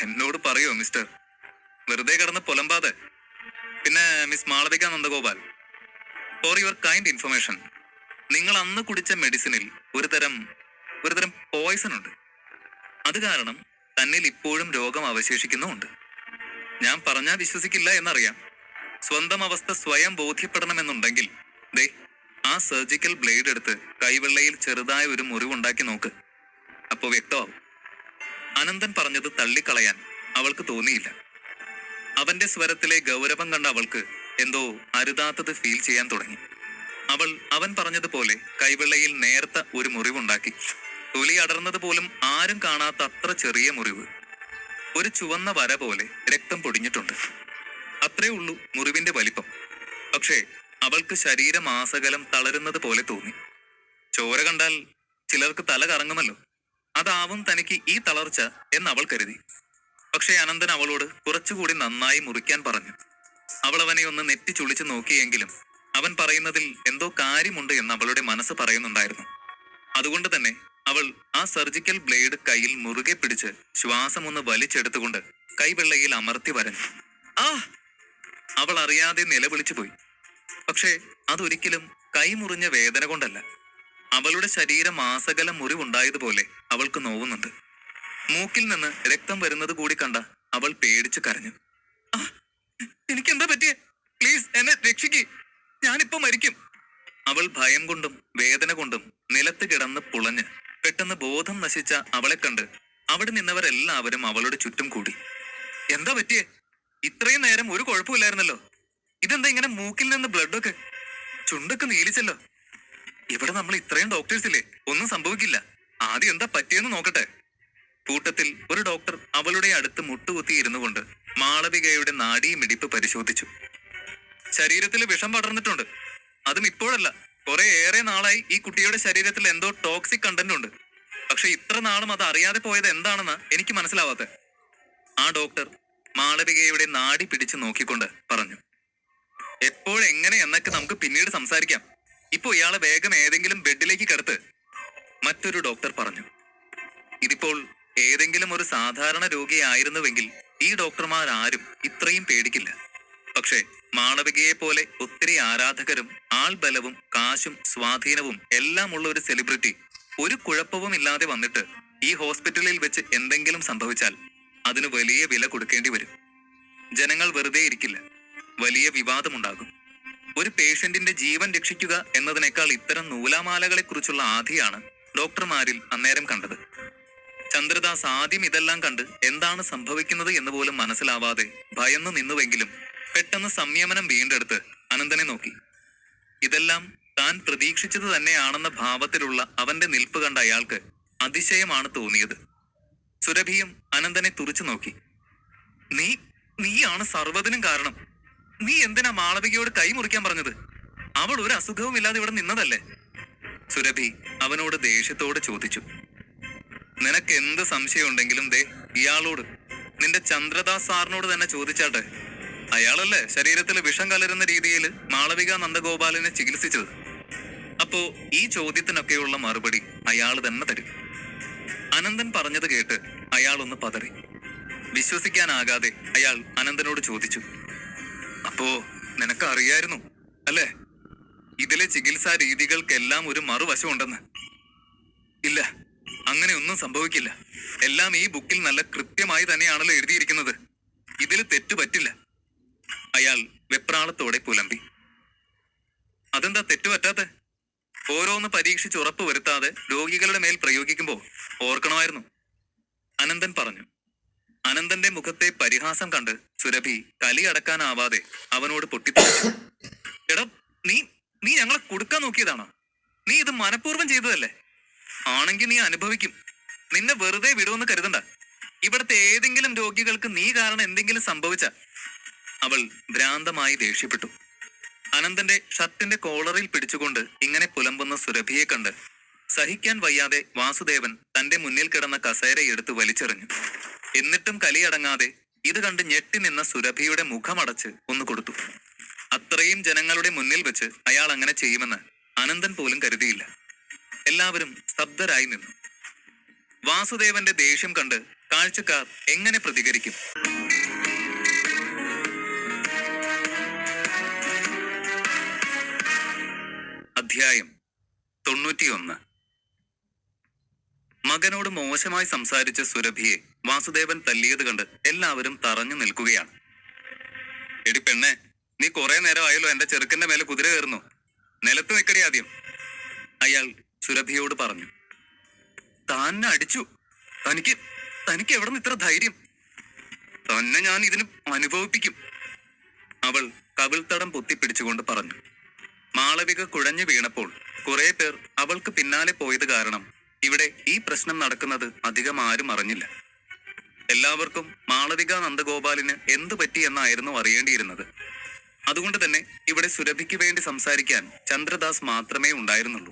എന്നോട് പറയോ മിസ്റ്റർ? വെറുതെ കിടന്ന് പുലമ്പാതെ. പിന്നെ miss Malavika Nandagopal, for your kind information, നിങ്ങൾ അന്ന് കുടിച്ച മെഡിസിനിൽ ഒരു തരം പോയ്സൺ ഉണ്ട്. അത് കാരണം തന്നിൽ ഇപ്പോഴും രോഗം അവശേഷിക്കുന്നുമുണ്ട്. ഞാൻ പറഞ്ഞാൽ വിശ്വസിക്കില്ല എന്നറിയാം. സ്വന്തം അവസ്ഥ സ്വയം ബോധ്യപ്പെടണമെന്നുണ്ടെങ്കിൽ ദേ ആ സർജിക്കൽ ബ്ലേഡ് എടുത്ത് കൈവെള്ളയിൽ ചെറുതായ ഒരു മുറിവുണ്ടാക്കി നോക്ക്. അപ്പോ വ്യക്തമാവും. അനന്തൻ പറഞ്ഞത് തള്ളിക്കളയാൻ അവൾക്ക് തോന്നിയില്ല. അവന്റെ സ്വരത്തിലെ ഗൗരവം കണ്ട അവൾക്ക് എന്തോ അരുതാത്തത് ഫീൽ ചെയ്യാൻ തുടങ്ങി. അവൻ പറഞ്ഞതുപോലെ കൈവെള്ളയിൽ നേർത്ത ഒരു മുറിവുണ്ടാക്കി. തൊലി അടർന്നത് പോലും ആരും കാണാത്ത അത്ര ചെറിയ മുറിവ്. ഒരു ചുവന്ന വര പോലെ രക്തം പൊടിഞ്ഞിട്ടുണ്ട്. അത്രേ ഉള്ളൂ മുറിവിന്റെ വലിപ്പം. പക്ഷേ അവൾക്ക് ശരീരമാസകലം തളരുന്നത് പോലെ തോന്നി. ചോര കണ്ടാൽ ചിലർക്ക് തല കറങ്ങുമല്ലോ, അതാവും തനിക്ക് ഈ തളർച്ച എന്ന് അവൾ കരുതി. പക്ഷേ അനന്തൻ അവളോട് കുറച്ചുകൂടി നന്നായി മുറിക്കാൻ പറഞ്ഞു. അവൾ അവനെ ഒന്ന് നെറ്റി ചുളിച്ചു നോക്കിയെങ്കിലും അവൻ പറയുന്നതിൽ എന്തോ കാര്യമുണ്ട് എന്ന് അവളുടെ മനസ്സ് പറയുന്നുണ്ടായിരുന്നു. അതുകൊണ്ട് തന്നെ അവൾ ആ സർജിക്കൽ ബ്ലേഡ് കയ്യിൽ മുറുകെ പിടിച്ച് ശ്വാസം ഒന്ന് വലിച്ചെടുത്തുകൊണ്ട് കൈവെള്ളയിൽ അമർത്തി വരഞ്ഞു. ആ! അവൾ അറിയാതെ നിലവിളിച്ചു പോയി. പക്ഷേ അതൊരിക്കലും കൈമുറിഞ്ഞ വേദന കൊണ്ടല്ല. അവളുടെ ശരീരം ആസകലം മുറിവുണ്ടായതുപോലെ അവൾക്ക് നോവുന്നുണ്ട്. മൂക്കിൽ നിന്ന് രക്തം വരുന്നത് കൂടി കണ്ട അവൾ പേടിച്ചു കരഞ്ഞു. എനിക്കെന്താ പറ്റിയേ? പ്ലീസ് എന്നെ രക്ഷിക്ക്, ഞാനിപ്പോ മരിക്കും. അവൾ ഭയം കൊണ്ടും വേദന കൊണ്ടും നിലത്ത് കിടന്ന് പുളഞ്ഞ് പെട്ടെന്ന് ബോധം നശിച്ച അവളെ കണ്ട് അവിടെ നിന്നവരെല്ലാവരും അവളുടെ ചുറ്റും കൂടി. എന്താ പറ്റിയേ? ഇത്രയും നേരം ഒരു കുഴപ്പമില്ലായിരുന്നല്ലോ. ഇതെന്താ ഇങ്ങനെ മൂക്കിൽ നിന്ന് ബ്ലഡൊക്കെ? ചുണ്ടൊക്കെ നീലിച്ചല്ലോ. ഇവിടെ നമ്മൾ ഇത്രയും ഡോക്ടേഴ്സ് ഇല്ലേ, ഒന്നും സംഭവിക്കില്ല. ആദ്യം എന്താ പറ്റിയെന്ന് നോക്കട്ടെ. കൂട്ടത്തിൽ ഒരു ഡോക്ടർ അവളുടെ അടുത്ത് മുട്ടുകുത്തി ഇരുന്നു കൊണ്ട് മാളവികയുടെ നാഡീമിടിപ്പ് പരിശോധിച്ചു. ശരീരത്തിൽ വിഷം പടർന്നിട്ടുണ്ട്. അതും ഇപ്പോഴല്ല, കുറെ ഏറെ നാളായി ഈ കുട്ടിയുടെ ശരീരത്തിൽ എന്തോ ടോക്സിക് കണ്ടന്റ് ഉണ്ട്. പക്ഷെ ഇത്ര നാളും അത് അറിയാതെ പോയത് എന്താണെന്ന് എനിക്ക് മനസ്സിലാവാത്തെ. ആ ഡോക്ടർ മാളവികയുടെ നാഡി പിടിച്ചു നോക്കിക്കൊണ്ട് പറഞ്ഞു. എപ്പോഴെങ്ങനെ എന്നൊക്കെ നമുക്ക് പിന്നീട് സംസാരിക്കാം. ഇപ്പൊ ഇയാളെ വേഗം ഏതെങ്കിലും ബെഡിലേക്ക് കിടത്ത്. മറ്റൊരു ഡോക്ടർ പറഞ്ഞു. ഇതിപ്പോൾ ഏതെങ്കിലും ഒരു സാധാരണ രോഗിയായിരുന്നുവെങ്കിൽ ഈ ഡോക്ടർമാരാരും ഇത്രയും പേടിക്കില്ല. പക്ഷേ മാളവികയെ പോലെ ഒത്തിരി ആരാധകരും ആൾബലവും കാശും സ്വാധീനവും എല്ലാം ഉള്ള ഒരു സെലിബ്രിറ്റി ഒരു കുഴപ്പവും ഇല്ലാതെ വന്നിട്ട് ഈ ഹോസ്പിറ്റലിൽ വെച്ച് എന്തെങ്കിലും സംഭവിച്ചാൽ അതിന് വലിയ വില കൊടുക്കേണ്ടി വരും. ജനങ്ങൾ വെറുതെ ഇരിക്കില്ല, വലിയ വിവാദമുണ്ടാകും. ഒരു പേഷ്യന്റിന്റെ ജീവൻ രക്ഷിക്കുക എന്നതിനേക്കാൾ ഇത്തരം നൂലാമാലകളെ കുറിച്ചുള്ള ആധിയാണ് ഡോക്ടർമാരിൽ അന്നേരം കണ്ടത്. ചന്ദ്രദാസ് ആദ്യം ഇതെല്ലാം കണ്ട് എന്താണ് സംഭവിക്കുന്നത് എന്ന് പോലും മനസ്സിലാവാതെ ഭയന്നു നിന്നുവെങ്കിലും പെട്ടെന്ന് സംയമനം വീണ്ടെടുത്ത് അനന്തനെ നോക്കി. ഇതെല്ലാം താൻ പ്രതീക്ഷിച്ചത് തന്നെയാണെന്ന ഭാവത്തിലുള്ള അവന്റെ നിൽപ്പ് കണ്ട അയാൾക്ക് അതിശയമാണ് തോന്നിയത്. സുരഭിയും അനന്തനെ തുറിച്ചു നോക്കി. നീയാണ് സർവ്വതിനും കാരണം. നീ എന്തിനാ മാളവികയോട് കൈ മുറിക്കാൻ പറഞ്ഞത്? അവൾ ഒരു അസുഖവും ഇല്ലാതെ ഇവിടെ നിന്നതല്ലേ? സുരഭി അവനോട് ദേഷ്യത്തോട് ചോദിച്ചു. നിനക്ക് എന്ത് സംശയം ഉണ്ടെങ്കിലും ദേ ഇയാളോട്, നിന്റെ ചന്ദ്രദാസ് സാറിനോട് തന്നെ ചോദിച്ചാട്ടെ. അയാളല്ലേ ശരീരത്തിൽ വിഷം കലരുന്ന രീതിയിൽ മാളവിക നന്ദഗോപാലിനെ ചികിത്സിച്ചത്. അപ്പോ ഈ ചോദ്യത്തിനൊക്കെയുള്ള മറുപടി അയാൾ തന്നെ തരും. അനന്തൻ പറഞ്ഞത് കേട്ട് അയാൾ ഒന്ന് പതറി. വിശ്വസിക്കാനാകാതെ അയാൾ അനന്തനോട് ചോദിച്ചു. അപ്പോ നിനക്ക് അറിയായിരുന്നു അല്ലേ ഇതിലെ ചികിത്സാ രീതികൾക്കെല്ലാം ഒരു മറുവശമുണ്ടെന്ന്? ഇല്ല, അങ്ങനെയൊന്നും സംഭവിക്കില്ല. എല്ലാം ഈ ബുക്കിൽ നല്ല കൃത്യമായി തന്നെയാണല്ലോ എഴുതിയിരിക്കുന്നത്. ഇതിൽ തെറ്റുപറ്റില്ല. അയാൾ വെപ്രാളത്തോടെ പുലമ്പി. അതെന്താ തെറ്റുപറ്റാത്തെ? ഓരോന്ന് പരീക്ഷിച്ച് ഉറപ്പ് വരുത്താതെ രോഗികളുടെ മേൽ പ്രയോഗിക്കുമ്പോ ഓർക്കണമായിരുന്നു, അനന്തൻ പറഞ്ഞു. അനന്തന്റെ മുഖത്തെ പരിഹാസം കണ്ട് സുരഭി കലിയടക്കാനാവാതെ അവനോട് പൊട്ടിത്തെറിച്ചു. എടാ, നീ ഞങ്ങളെ കൊടുക്കാൻ നോക്കിയതാണോ? നീ ഇത് മനഃപൂർവ്വം ചെയ്തതല്ലേ? ആണെങ്കിൽ നീ അനുഭവിക്കും. നിന്നെ വെറുതെ വിടുമെന്ന് കരുതണ്ട. ഇവിടുത്തെ ഏതെങ്കിലും രോഗികൾക്ക് നീ കാരണം എന്തെങ്കിലും സംഭവിച്ച അവൾ ഭ്രാന്തമായി ദേഷ്യപ്പെട്ടു. അനന്തന്റെ ഷർട്ടിന്റെ കോളറിൽ പിടിച്ചുകൊണ്ട് ഇങ്ങനെ പുലമ്പുന്ന സുരഭിയെ കണ്ട് സഹിക്കാൻ വയ്യാതെ വാസുദേവൻ തന്റെ മുന്നിൽ കിടന്ന കസേരയെടുത്ത് വലിച്ചെറിഞ്ഞു. എന്നിട്ടും കലിയടങ്ങാതെ ഇത് കണ്ട് ഞെട്ടി നിന്ന സുരഭിയുടെ മുഖമടച്ച് ഒന്ന് കൊടുത്തു. അത്രയും ജനങ്ങളുടെ മുന്നിൽ വെച്ച് അയാൾ അങ്ങനെ ചെയ്യുമെന്ന് അനന്തൻ പോലും കരുതിയില്ല. എല്ലാവരും സ്തബ്ധരായി നിന്നു. വാസുദേവന്റെ ദേഷ്യം കണ്ട് കാഴ്ചക്കാർ എങ്ങനെ പ്രതികരിക്കും? അധ്യായം 91. മകനോട് മോശമായി സംസാരിച്ച സുരഭിയെ വാസുദേവൻ തല്ലിയത് കണ്ട് എല്ലാവരും തറഞ്ഞു നിൽക്കുകയാണ്. എടി പെണ്ണെ, നീ കുറെ നേരമായല്ലോ എന്റെ ചെറുക്കന്റെ മേലെ കുതിര കയറുന്നു. നിലത്ത് നിൽക്കടി ആദ്യം, അയാൾ സുരഭിയോട് പറഞ്ഞു. തന്നെ അടിച്ചു. തനിക്ക് എവിടെ നിന്ന് ഇത്ര ധൈര്യം? തന്നെ ഞാൻ ഇതിന് അനുഭവിപ്പിക്കും, അവൾ കവിൾത്തടം പൊത്തിപ്പിടിച്ചുകൊണ്ട് പറഞ്ഞു. മാളവിക കുഴഞ്ഞു വീണപ്പോൾ കുറെ പേർ അവൾക്ക് പിന്നാലെ പോയത് കാരണം ഇവിടെ ഈ പ്രശ്നം നടക്കുന്നത് അധികം ആരും അറിഞ്ഞില്ല. എല്ലാവർക്കും മാളവിക നന്ദഗോപാലിന് എന്തു പറ്റി എന്നായിരുന്നു അറിയേണ്ടിയിരുന്നത്. അതുകൊണ്ട് തന്നെ ഇവിടെ സുരഭിക്ക് വേണ്ടി സംസാരിക്കാൻ ചന്ദ്രദാസ് മാത്രമേ ഉണ്ടായിരുന്നുള്ളൂ.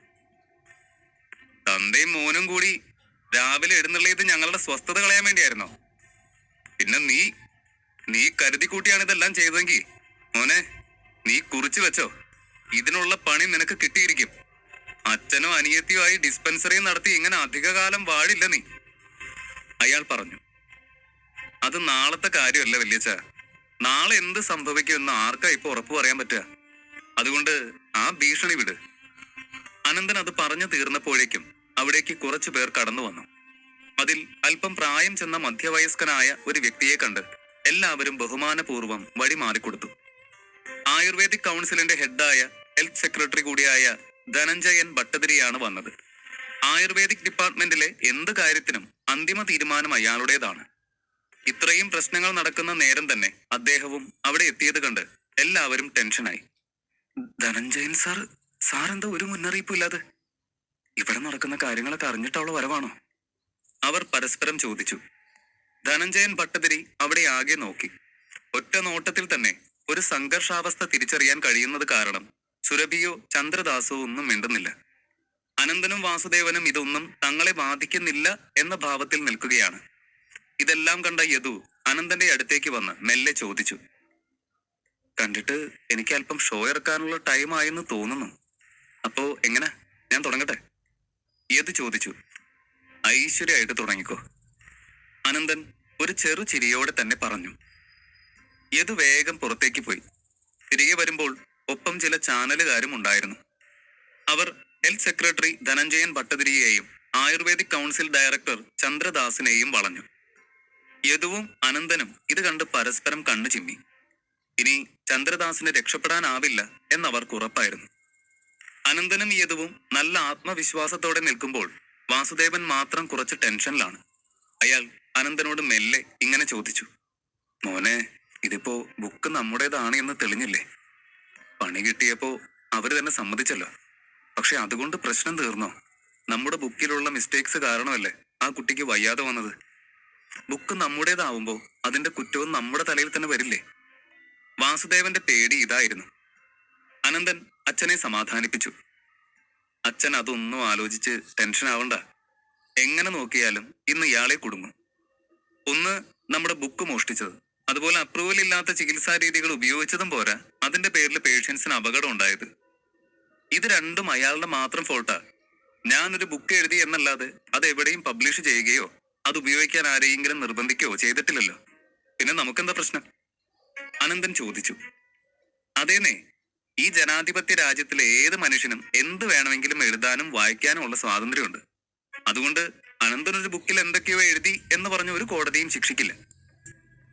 തന്തയും മോനും കൂടി രാവിലെ എഴുന്നള്ളിയത് ഞങ്ങളുടെ സ്വസ്ഥത കളയാൻ വേണ്ടിയായിരുന്നോ? പിന്നെ നീ കരുതി കൂട്ടിയാണ് ഇതെല്ലാം ചെയ്തതെങ്കിൽ മോനെ നീ കുറിച്ചു വെച്ചോ, ഇതിനുള്ള പണി നിനക്ക് കിട്ടിയിരിക്കും. അച്ഛനോ അനിയത്തിയോ ആയി ഡിസ്പെൻസറി നടത്തി ഇങ്ങനെ അധികകാലം വാഴില്ല നീ, അയാൾ പറഞ്ഞു. അത് നാളത്തെ കാര്യമല്ല വല്യച്ഛ, നാളെ എന്ത് സംഭവിക്കുമെന്ന് ആർക്കാ ഇപ്പൊ ഉറപ്പ് പറയാൻ പറ്റുക? അതുകൊണ്ട് ആ ഭീഷണി വിട്. അനന്തൻ അത് പറഞ്ഞു തീർന്നപ്പോഴേക്കും അവിടേക്ക് കുറച്ചു പേർ കടന്നു വന്നു. അതിൽ അല്പം പ്രായം ചെന്ന മധ്യവയസ്കനായ ഒരു വ്യക്തിയെ കണ്ട് എല്ലാവരും ബഹുമാനപൂർവ്വം വഴി മാറിക്കൊടുത്തു. ആയുർവേദിക് കൗൺസിലിന്റെ ഹെഡായ ഹെൽത്ത് സെക്രട്ടറി കൂടിയായ ധനഞ്ജയൻ ഭട്ടതിരിയാണ് വന്നത്. ആയുർവേദിക് ഡിപ്പാർട്ട്മെന്റിലെ എന്ത് കാര്യത്തിനും അന്തിമ തീരുമാനം അയാളുടേതാണ്. ഇത്രയും പ്രശ്നങ്ങൾ നടക്കുന്ന നേരം തന്നെ അദ്ദേഹവും അവിടെ എത്തിയത് കണ്ട് എല്ലാവരും ടെൻഷനായി. ധനഞ്ജയൻ സാർ എന്താ ഒരു മുന്നറിയിപ്പും ഇല്ലാതെ? ഇവിടെ നടക്കുന്ന കാര്യങ്ങളൊക്കെ അറിഞ്ഞിട്ടുള്ള വരവാണോ? അവർ പരസ്പരം ചോദിച്ചു. ധനഞ്ജയൻ ഭട്ടതിരി അവിടെ ആകെ നോക്കി. ഒറ്റ നോട്ടത്തിൽ തന്നെ ഒരു സംഘർഷാവസ്ഥ തിരിച്ചറിയാൻ കഴിയുന്നത് കാരണം സുരഭിയോ ചന്ദ്രദാസോ ഒന്നും മിണ്ടുന്നില്ല. അനന്തനും വാസുദേവനും ഇതൊന്നും തങ്ങളെ ബാധിക്കുന്നില്ല എന്ന ഭാവത്തിൽ നിൽക്കുകയാണ്. ഇതെല്ലാം കണ്ട യദു അനന്തന്റെ അടുത്തേക്ക് വന്ന് മെല്ലെ ചോദിച്ചു. കണ്ടിട്ട് എനിക്ക് അല്പം ഷോ ഇറക്കാനുള്ള ടൈം ആയെന്ന് തോന്നുന്നു. അപ്പോ എങ്ങനെ, ഞാൻ തുടങ്ങട്ടെ? യദു ചോദിച്ചു. ഐശ്വര്യമായിട്ട് തുടങ്ങിക്കോ, അനന്തൻ ഒരു ചെറു ചിരിയോടെ തന്നെ പറഞ്ഞു. യദു വേഗം പുറത്തേക്ക് പോയി. തിരികെ വരുമ്പോൾ ഒപ്പം ചില ചാനലുകാരും ഉണ്ടായിരുന്നു. അവർ ഹെൽത്ത് സെക്രട്ടറി ധനഞ്ജയൻ ഭട്ടതിരിയെയും ആയുർവേദിക് കൗൺസിൽ ഡയറക്ടർ ചന്ദ്രദാസിനെയും വളഞ്ഞു. യദുവും അനന്തനും ഇത് കണ്ട് പരസ്പരം കണ്ണു ചിമ്മി. ഇനി ചന്ദ്രദാസിന് രക്ഷപ്പെടാനാവില്ല എന്നവർക്ക് ഉറപ്പായിരുന്നു. അനന്തനും യദുവും നല്ല ആത്മവിശ്വാസത്തോടെ നിൽക്കുമ്പോൾ വാസുദേവൻ മാത്രം കുറച്ച് ടെൻഷനിലാണ്. അയാൾ അനന്തനോട് മെല്ലെ ഇങ്ങനെ ചോദിച്ചു. മോനെ, ഇതിപ്പോ ബുക്ക് നമ്മുടേതാണ് എന്ന് തെളിഞ്ഞില്ലേ? പണി കിട്ടിയപ്പോ അവര് തന്നെ സമ്മതിച്ചല്ലോ. പക്ഷെ അതുകൊണ്ട് പ്രശ്നം തീർന്നോ? നമ്മുടെ ബുക്കിലുള്ള മിസ്റ്റേക്സ് കാരണമല്ലേ ആ കുട്ടിക്ക് വയ്യാതെ വന്നത്. ബുക്ക് നമ്മുടേതാവുമ്പോ അതിന്റെ കുറ്റവും നമ്മുടെ തലയിൽ തന്നെ വരില്ലേ? വാസുദേവന്റെ പേടി ഇതായിരുന്നു. അനന്തൻ അച്ഛനെ സമാധാനിപ്പിച്ചു. അച്ഛൻ അതൊന്നും ആലോചിച്ച് ടെൻഷൻ ആവണ്ട. എങ്ങനെ നോക്കിയാലും ഇന്ന് ഇയാളെ കുടുങ്ങും. ഒന്ന്, നമ്മുടെ ബുക്ക് മോഷ്ടിച്ചത്, അതുപോലെ അപ്രൂവൽ ഇല്ലാത്ത ചികിത്സാ രീതികൾ ഉപയോഗിച്ചതും പോരാ അതിന്റെ പേരിൽ പേഷ്യൻസിന് അപകടം ഉണ്ടായത്. ഇത് രണ്ടും അയാളുടെ മാത്രം ഫോൾട്ടാ. ഞാനൊരു ബുക്ക് എഴുതി എന്നല്ലാതെ അത് എവിടെയും പബ്ലിഷ് ചെയ്യുകയോ അത് ഉപയോഗിക്കാൻ ആരെയെങ്കിലും നിർബന്ധിക്കുകയോ ചെയ്തിട്ടില്ലല്ലോ. പിന്നെ നമുക്കെന്താ പ്രശ്നം? അനന്തൻ ചോദിച്ചു. അതേന്നേ, ഈ ജനാധിപത്യ രാജ്യത്തിലെ ഏത് മനുഷ്യനും എന്ത് വേണമെങ്കിലും എഴുതാനും വായിക്കാനും ഉള്ള സ്വാതന്ത്ര്യമുണ്ട്. അതുകൊണ്ട് അനന്തനൊരു ബുക്കിൽ എന്തൊക്കെയോ എഴുതി എന്ന് പറഞ്ഞ ഒരു കോടതിയും ശിക്ഷിക്കില്ല.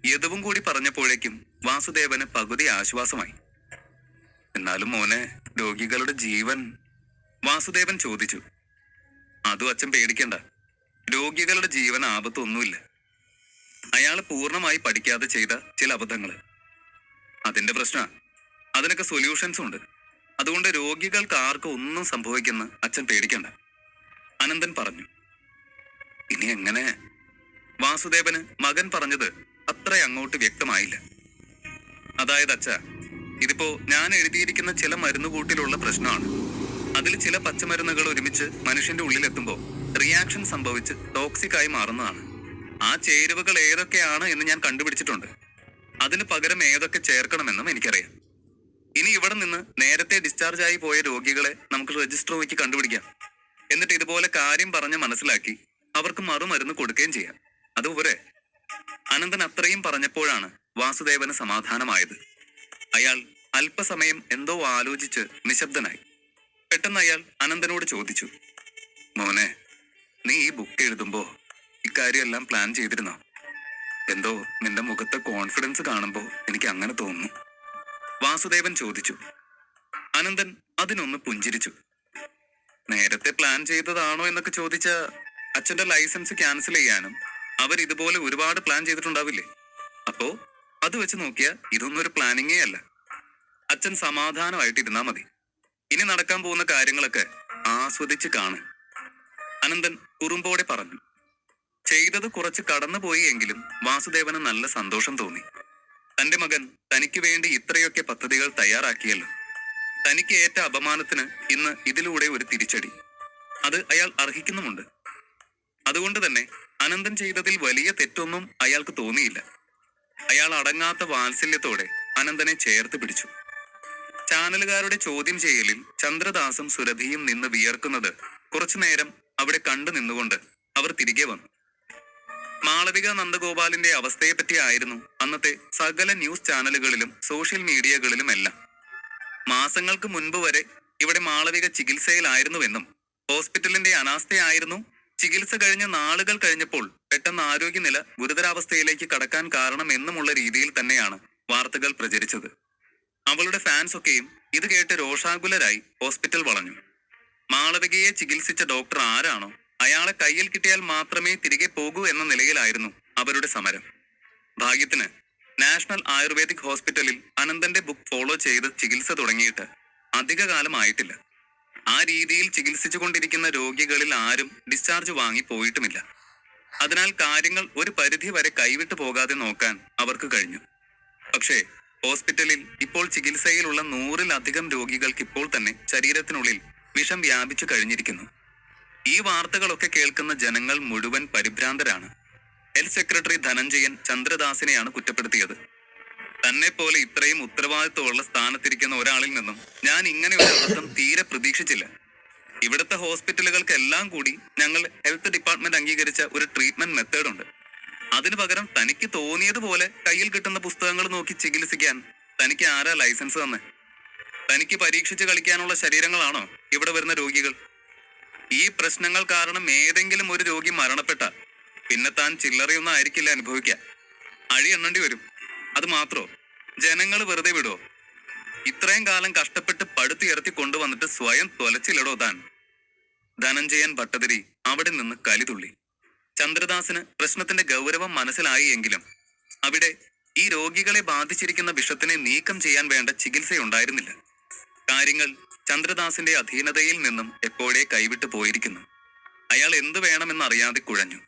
യദുവും കൂടി പറഞ്ഞപ്പോഴേക്കും വാസുദേവന് പകുതി ആശ്വാസമായി. എന്നാലും മോനെ, രോഗികളുടെ ജീവൻ... വാസുദേവൻ ചോദിച്ചു. അതും അച്ഛൻ പേടിക്കണ്ട, രോഗികളുടെ ജീവൻ ആപത്തൊന്നുമില്ല. അയാൾ പൂർണ്ണമായി പഠിക്കാതെ ചെയ്ത ചില അബദ്ധങ്ങള്, അതിന്റെ പ്രശ്നമാണ്. അതിനൊക്കെ സൊല്യൂഷൻസും ഉണ്ട്. അതുകൊണ്ട് രോഗികൾക്ക് ആർക്കും ഒന്നും സംഭവിക്കുന്ന അച്ഛൻ പേടിക്കണ്ട, അനന്തൻ പറഞ്ഞു. ഇനി എങ്ങനെ? വാസുദേവന് മകൻ പറഞ്ഞത് അത്ര അങ്ങോട്ട് വ്യക്തമായില്ല. അതായത് അച്ഛ, ഇതിപ്പോ ഞാൻ എഴുതിയിരിക്കുന്ന ചില മരുന്നുകൂട്ടിലുള്ള പ്രശ്നമാണ്. അതിൽ ചില പച്ചമരുന്നുകൾ ഒരുമിച്ച് മനുഷ്യന്റെ ഉള്ളിലെത്തുമ്പോൾ റിയാക്ഷൻ സംഭവിച്ച് ടോക്സിക് ആയി മാറുന്നതാണ്. ആ ചേരുവകൾ ഏതൊക്കെയാണ് എന്ന് ഞാൻ കണ്ടുപിടിച്ചിട്ടുണ്ട്. അതിന് പകരം ഏതൊക്കെ ചേർക്കണമെന്നും എനിക്കറിയാം. ഇനി ഇവിടെ നിന്ന് നേരത്തെ ഡിസ്ചാർജ് ആയി പോയ രോഗികളെ നമുക്ക് രജിസ്റ്റർ വയ്ക്ക് കണ്ടുപിടിക്കാം. എന്നിട്ട് ഇതുപോലെ കാര്യം പറഞ്ഞ് മനസ്സിലാക്കി അവർക്ക് മറുമരുന്ന് കൊടുക്കുകയും ചെയ്യാം. അതുപോലെ അനന്തൻ അത്രയും പറഞ്ഞപ്പോഴാണ് വാസുദേവന് സമാധാനമായത്. അയാൾ അല്പസമയം എന്തോ ആലോചിച്ച് നിശബ്ദനായി. പെട്ടെന്ന് അയാൾ അനന്തനോട് ചോദിച്ചു. മോനെ, നീ ഈ ബുക്ക് എഴുതുമ്പോ ഇക്കാര്യമെല്ലാം പ്ലാൻ ചെയ്തിരുന്നോ? എന്തോ നിന്റെ മുഖത്തെ കോൺഫിഡൻസ് കാണുമ്പോ എനിക്ക് അങ്ങനെ തോന്നുന്നു, വാസുദേവൻ ചോദിച്ചു. അനന്തൻ അതിനൊന്ന് പുഞ്ചിരിച്ചു. നേരത്തെ പ്ലാൻ ചെയ്തതാണോ എന്നൊക്കെ ചോദിച്ച അച്ഛന്റെ ലൈസൻസ് ക്യാൻസൽ ചെയ്യാനും അവർ ഇതുപോലെ ഒരുപാട് പ്ലാൻ ചെയ്തിട്ടുണ്ടാവില്ലേ? അപ്പോ അത് വെച്ച് നോക്കിയാ ഇതൊന്നും ഒരു പ്ലാനിങ്ങേ അല്ല. അച്ഛൻ സമാധാനമായിട്ടിരുന്നാ മതി. ഇനി നടക്കാൻ പോകുന്ന കാര്യങ്ങളൊക്കെ ആസ്വദിച്ച് കാണും, അനന്തൻ കുറുമ്പോടെ പറഞ്ഞു. ചെയ്തത് കുറച്ച് കടന്നുപോയി എങ്കിലും വാസുദേവന് നല്ല സന്തോഷം തോന്നി. തന്റെ മകൻ തനിക്ക് വേണ്ടി ഇത്രയൊക്കെ പദ്ധതികൾ തയ്യാറാക്കിയല്ലോ. തനിക്ക് ഏറ്റ അപമാനത്തിന് ഇന്ന് ഇതിലൂടെ ഒരു തിരിച്ചടി. അത് അയാൾ അർഹിക്കുന്നുമുണ്ട്. അതുകൊണ്ട് തന്നെ അനന്തൻ ചെയ്തതിൽ വലിയ തെറ്റൊന്നും അയാൾക്ക് തോന്നിയില്ല. അയാൾ അടങ്ങാത്ത വാത്സല്യത്തോടെ അനന്തനെ ചേർത്ത് പിടിച്ചു. ചാനലുകാരുടെ ചോദ്യം ചെയ്യലിൽ ചന്ദ്രദാസും സുരഭിയും നിന്ന് വിയർക്കുന്നത് കുറച്ചു നേരം അവിടെ കണ്ടു നിന്നുകൊണ്ട് അവർ തിരികെ വന്നു. മാളവിക നന്ദഗോപാലിന്റെ അവസ്ഥയെപ്പറ്റി ആയിരുന്നു അന്നത്തെ സകല ന്യൂസ് ചാനലുകളിലും സോഷ്യൽ മീഡിയകളിലുമെല്ലാം. മാസങ്ങൾക്ക് മുൻപ് വരെ ഇവിടെ മാളവിക ചികിത്സയിലായിരുന്നുവെന്നും ഹോസ്പിറ്റലിന്റെ അനാസ്ഥയായിരുന്നു ചികിത്സ കഴിഞ്ഞ് നാളുകൾ കഴിഞ്ഞപ്പോൾ പെട്ടെന്ന് ആരോഗ്യനില ഗുരുതരാവസ്ഥയിലേക്ക് കടക്കാൻ കാരണമെന്നുമുള്ള രീതിയിൽ തന്നെയാണ് വാർത്തകൾ പ്രചരിച്ചത്. അവളുടെ ഫാൻസ് ഒക്കെയും ഇത് കേട്ട് രോഷാകുലരായി ഹോസ്പിറ്റൽ വളഞ്ഞു. മാളവികയെ ചികിത്സിച്ച ഡോക്ടർ ആരാണോ അയാളെ കയ്യിൽ കിട്ടിയാൽ മാത്രമേ തിരികെ പോകൂ എന്ന നിലയിലായിരുന്നു അവരുടെ സമരം. ഭാഗ്യത്തിന് നാഷണൽ ആയുർവേദിക് ഹോസ്പിറ്റലിൽ അനന്തന്റെ ബുക്ക് ഫോളോ ചെയ്ത് ചികിത്സ തുടങ്ങിയിട്ട് അധിക കാലമായിട്ടില്ല. ആ രീതിയിൽ ചികിത്സിച്ചു കൊണ്ടിരിക്കുന്ന രോഗികളിൽ ആരും ഡിസ്ചാർജ് വാങ്ങി പോയിട്ടുമില്ല. അതിനാൽ കാര്യങ്ങൾ ഒരു പരിധി വരെ കൈവിട്ടു പോകാതെ നോക്കാൻ അവർക്ക് കഴിഞ്ഞു. പക്ഷേ ഹോസ്പിറ്റലിൽ ഇപ്പോൾ ചികിത്സയിലുള്ള 100-ലധികം രോഗികൾക്ക് ഇപ്പോൾ തന്നെ ശരീരത്തിനുള്ളിൽ വിഷം വ്യാപിച്ചു കഴിഞ്ഞിരിക്കുന്നു. ഈ വാർത്തകളൊക്കെ കേൾക്കുന്ന ജനങ്ങൾ മുഴുവൻ പരിഭ്രാന്തരാണ്. ഹെൽത്ത് സെക്രട്ടറി ധനഞ്ജയൻ ചന്ദ്രദാസിനെയാണ് കുറ്റപ്പെടുത്തിയത്. തന്നെ പോലെ ഇത്രയും ഉത്തരവാദിത്വമുള്ള സ്ഥാനത്തിരിക്കുന്ന ഒരാളിൽ നിന്നും ഞാൻ ഇങ്ങനെ ഒരു അബദ്ധം തീരെ പ്രതീക്ഷിച്ചില്ല. ഇവിടുത്തെ ഹോസ്പിറ്റലുകൾക്കെല്ലാം കൂടി ഞങ്ങൾ ഹെൽത്ത് ഡിപ്പാർട്ട്മെന്റ് അംഗീകരിച്ച ഒരു ട്രീറ്റ്മെന്റ് മെത്തേഡ് ഉണ്ട്. അതിനു പകരം തനിക്ക് തോന്നിയതുപോലെ കയ്യിൽ കിട്ടുന്ന പുസ്തകങ്ങൾ നോക്കി ചികിത്സിക്കാൻ തനിക്ക് ആരാ ലൈസൻസ് തന്നെ? തനിക്ക് പരീക്ഷിച്ച് കളിക്കാനുള്ള ശരീരങ്ങളാണോ ഇവിടെ വരുന്ന രോഗികൾ? ഈ പ്രശ്നങ്ങൾ കാരണം ഏതെങ്കിലും ഒരു രോഗി മരണപ്പെട്ട പിന്നെ താൻ ചില്ലറയൊന്നും ആയിരിക്കില്ല അനുഭവിക്കുക. അഴി എണ്ണേണ്ടി വരും. അത് മാത്രോ ജനങ്ങൾ വെറുതെ വിടോ? ഇത്രയും കാലം കഷ്ടപ്പെട്ട് പടുത്തുയർത്തി കൊണ്ടുവന്നിട്ട് സ്വയം തൊലച്ചില്ലടോ താൻ? ധനഞ്ജയൻ ഭട്ടതിരി അവിടെ നിന്ന് കലിതുള്ളി. ചന്ദ്രദാസിന് പ്രശ്നത്തിന്റെ ഗൗരവം മനസ്സിലായി എങ്കിലും അവിടെ ഈ രോഗികളെ ബാധിച്ചിരിക്കുന്ന വിഷത്തിനെ നീക്കം ചെയ്യാൻ വേണ്ട ചികിത്സയുണ്ടായിരുന്നില്ല. കാര്യങ്ങൾ ചന്ദ്രദാസിന്റെ അധീനതയിൽ നിന്നും എപ്പോഴേ കൈവിട്ടു പോയിരിക്കുന്നു. അയാൾ എന്തു വേണമെന്നറിയാതെ കുഴഞ്ഞു.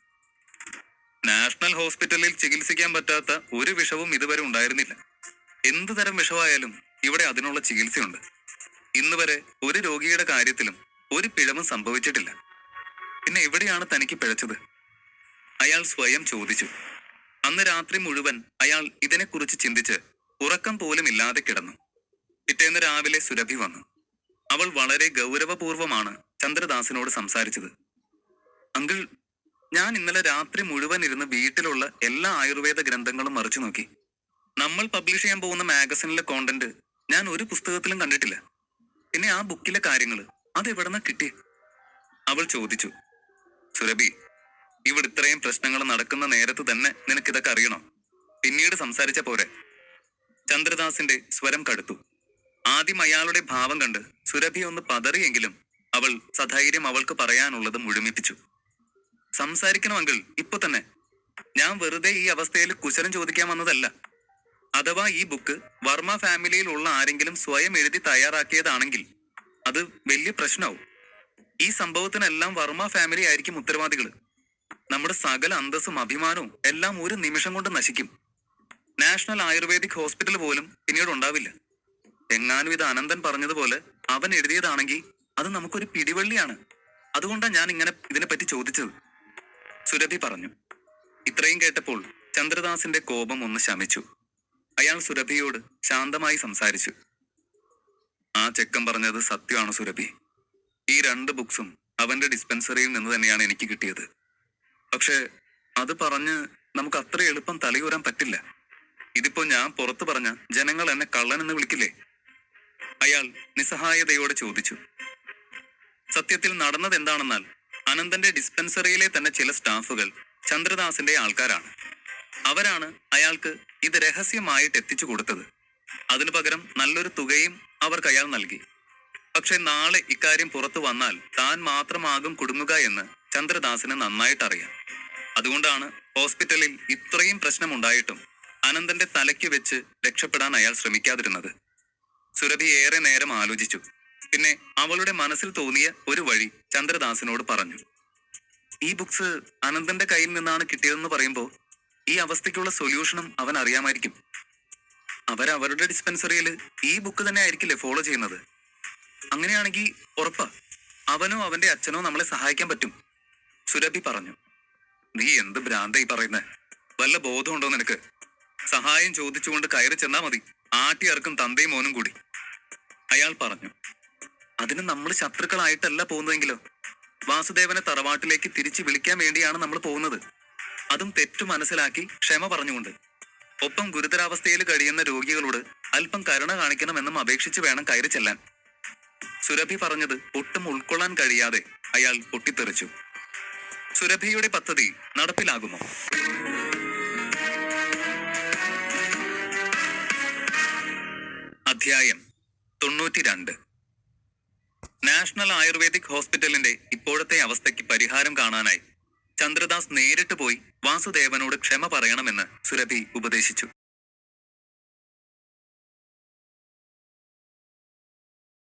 നാഷണൽ ഹോസ്പിറ്റലിൽ ചികിത്സിക്കാൻ പറ്റാത്ത ഒരു വിഷവും ഇതുവരെ ഉണ്ടായിരുന്നില്ല. എന്തു തരം വിഷമായാലും ഇവിടെ അതിനുള്ള ചികിത്സയുണ്ട്. ഇന്ന് വരെ ഒരു രോഗിയുടെ കാര്യത്തിലും ഒരു പിഴവും സംഭവിച്ചിട്ടില്ല. പിന്നെ എവിടെയാണ് തനിക്ക് പിഴച്ചത്? അയാൾ സ്വയം ചോദിച്ചു. അന്ന് രാത്രി മുഴുവൻ അയാൾ ഇതിനെക്കുറിച്ച് ചിന്തിച്ച് ഉറക്കം പോലും ഇല്ലാതെ കിടന്നു. പിറ്റേന്ന് രാവിലെ സുരഭി വന്നു. അവൾ വളരെ ഗൗരവപൂർവമാണ് ചന്ദ്രദാസിനോട് സംസാരിച്ചത്. അങ്കിൾ, ഞാൻ ഇന്നലെ രാത്രി മുഴുവൻ ഇരുന്ന് വീട്ടിലുള്ള എല്ലാ ആയുർവേദ ഗ്രന്ഥങ്ങളും മറിച്ചു നോക്കി. നമ്മൾ പബ്ലിഷ് ചെയ്യാൻ പോകുന്ന മാഗസിനിലെ കോണ്ടന്റ് ഞാൻ ഒരു പുസ്തകത്തിലും കണ്ടിട്ടില്ല. പിന്നെ ആ ബുക്കിലെ കാര്യങ്ങൾ അതെവിടെന്നാ കിട്ടി? അവൾ ചോദിച്ചു. സുരഭി, ഇവിടെ ഇത്രയും പ്രശ്നങ്ങൾ നടക്കുന്ന നേരത്ത് തന്നെ നിനക്കിതൊക്കെ അറിയണോ? പിന്നീട് സംസാരിച്ച പോരെ? ചന്ദ്രദാസിന്റെ സ്വരം കടുത്തു. ആദ്യം അയാളുടെ ഭാവം കണ്ട് സുരഭി ഒന്ന് പതറിയെങ്കിലും അവൾ സധൈര്യം അവൾക്ക് പറയാനുള്ളത് മുഴുമിപ്പിച്ചു. സംസാരിക്കണം അങ്കിൾ, ഇപ്പൊ തന്നെ. ഞാൻ വെറുതെ ഈ അവസ്ഥയിൽ കുശലം ചോദിക്കാൻ വന്നതല്ല. അഥവാ ഈ ബുക്ക് വർമ്മ ഫാമിലിയിൽ ഉള്ള ആരെങ്കിലും സ്വയം എഴുതി തയ്യാറാക്കിയതാണെങ്കിൽ അത് വലിയ പ്രശ്നമാവും. ഈ സംഭവത്തിനെല്ലാം വർമ്മ ഫാമിലി ആയിരിക്കും ഉത്തരവാദികൾ. നമ്മുടെ സകല അന്തസ്സും അഭിമാനവും എല്ലാം ഒരു നിമിഷം കൊണ്ട് നശിക്കും. നാഷണൽ ആയുർവേദിക് ഹോസ്പിറ്റൽ പോലും പിന്നീട് ഉണ്ടാവില്ല. എങ്ങാനും ഇത് അനന്തൻ പറഞ്ഞതുപോലെ അവൻ എഴുതിയതാണെങ്കിൽ അത് നമുക്കൊരു പിടിവള്ളിയാണ്. അതുകൊണ്ടാണ് ഞാൻ ഇങ്ങനെ ഇതിനെപ്പറ്റി ചോദിച്ചത്, സുരഭി പറഞ്ഞു. ഇത്രയും കേട്ടപ്പോൾ ചന്ദ്രദാസിന്റെ കോപം ഒന്ന് ശമിച്ചു. അയാൾ സുരഭിയോട് ശാന്തമായി സംസാരിച്ചു. ആ ചെക്കൻ പറഞ്ഞത് സത്യമാണ് സുരഭി. ഈ 2 ബുക്സും അവന്റെ ഡിസ്പെൻസറിയിൽ നിന്ന് തന്നെയാണ് എനിക്ക് കിട്ടിയത്. പക്ഷെ അത് പറഞ്ഞ് നമുക്ക് അത്ര എളുപ്പം തലയൂരാൻ പറ്റില്ല. ഇതിപ്പോ ഞാൻ പുറത്തു പറഞ്ഞ ജനങ്ങൾ എന്നെ കള്ളൻ എന്ന് വിളിക്കില്ലേ? അയാൾ നിസ്സഹായതയോടെ ചോദിച്ചു. സത്യത്തിൽ നടന്നത് എന്താണെന്നാൽ അനന്തന്റെ ഡിസ്പെൻസറിയിലെ തന്നെ ചില സ്റ്റാഫുകൾ ചന്ദ്രദാസിന്റെ ആൾക്കാരാണ്. അവരാണ് അയാൾക്ക് ഇത് രഹസ്യമായിട്ട് എത്തിച്ചു കൊടുത്തത്. അതിനു പകരം നല്ലൊരു തുകയും അവർക്ക് അയാൾ നൽകി. പക്ഷെ നാളെ ഇക്കാര്യം പുറത്തു വന്നാൽ താൻ മാത്രമാകും കുടുങ്ങുക എന്ന് ചന്ദ്രദാസിന് നന്നായിട്ടറിയാം. അതുകൊണ്ടാണ് ഹോസ്പിറ്റലിൽ ഇത്രയും പ്രശ്നമുണ്ടായിട്ടും അനന്തന്റെ തലയ്ക്ക് വെച്ച് രക്ഷപ്പെടാൻ അയാൾ ശ്രമിക്കാതിരുന്നത്. സുരഭി ഏറെ നേരം ആലോചിച്ചു. പിന്നെ അവളുടെ മനസ്സിൽ തോന്നിയ ഒരു വഴി ചന്ദ്രദാസിനോട് പറഞ്ഞു. ഈ ബുക്സ് അനന്തന്റെ കയ്യിൽ നിന്നാണ് കിട്ടിയതെന്ന് പറയുമ്പോൾ ഈ അവസ്ഥയ്ക്കുള്ള സൊല്യൂഷനും അവൻ അറിയാമായിരിക്കും. അവരവരുടെ ഡിസ്പെൻസറിയിൽ ഈ ബുക്ക് തന്നെ ആയിരിക്കില്ലേ ഫോളോ ചെയ്യുന്നത്. അങ്ങനെയാണെങ്കിൽ ഉറപ്പാ അവനോ അവന്റെ അച്ഛനോ നമ്മളെ സഹായിക്കാൻ പറ്റും. സുരഭി പറഞ്ഞു. നീ എന്ത് ഭ്രാന്തായി പറയുന്നേ? വല്ല ബോധമുണ്ടോ നിനക്ക്? സഹായം ചോദിച്ചുകൊണ്ട് കയറി ചെന്നാ മതി, ആട്ടിയർക്കും തന്തയും മോനും കൂടി. അയാൾ പറഞ്ഞു. അതിന് നമ്മൾ ശത്രുക്കളായിട്ടല്ല പോകുന്നതെങ്കിലോ? വാസുദേവനെ തറവാട്ടിലേക്ക് തിരിച്ചു വിളിക്കാൻ വേണ്ടിയാണ് നമ്മൾ പോകുന്നത്. അതും തെറ്റു മനസ്സിലാക്കി ക്ഷമ പറഞ്ഞുകൊണ്ട്. ഒപ്പം ഗുരുതരാവസ്ഥയിൽ കഴിയുന്ന രോഗികളോട് അല്പം കരുണ കാണിക്കണമെന്നും അപേക്ഷിച്ച് വേണം കയറി ചെല്ലാൻ. സുരഭി പറഞ്ഞത് ഒട്ടും ഉൾക്കൊള്ളാൻ കഴിയാതെ അയാൾ പൊട്ടിത്തെറിച്ചു. സുരഭിയുടെ പദ്ധതി നടപ്പിലാകുമോ? അധ്യായം 92. നാഷണൽ ആയുർവേദിക് ഹോസ്പിറ്റലിന്റെ ഇപ്പോഴത്തെ അവസ്ഥയ്ക്ക് പരിഹാരം കാണാനായി ചന്ദ്രദാസ് നേരിട്ട് പോയി വാസുദേവനോട് ക്ഷമ പറയണമെന്ന് സുരഭി ഉപദേശിച്ചു.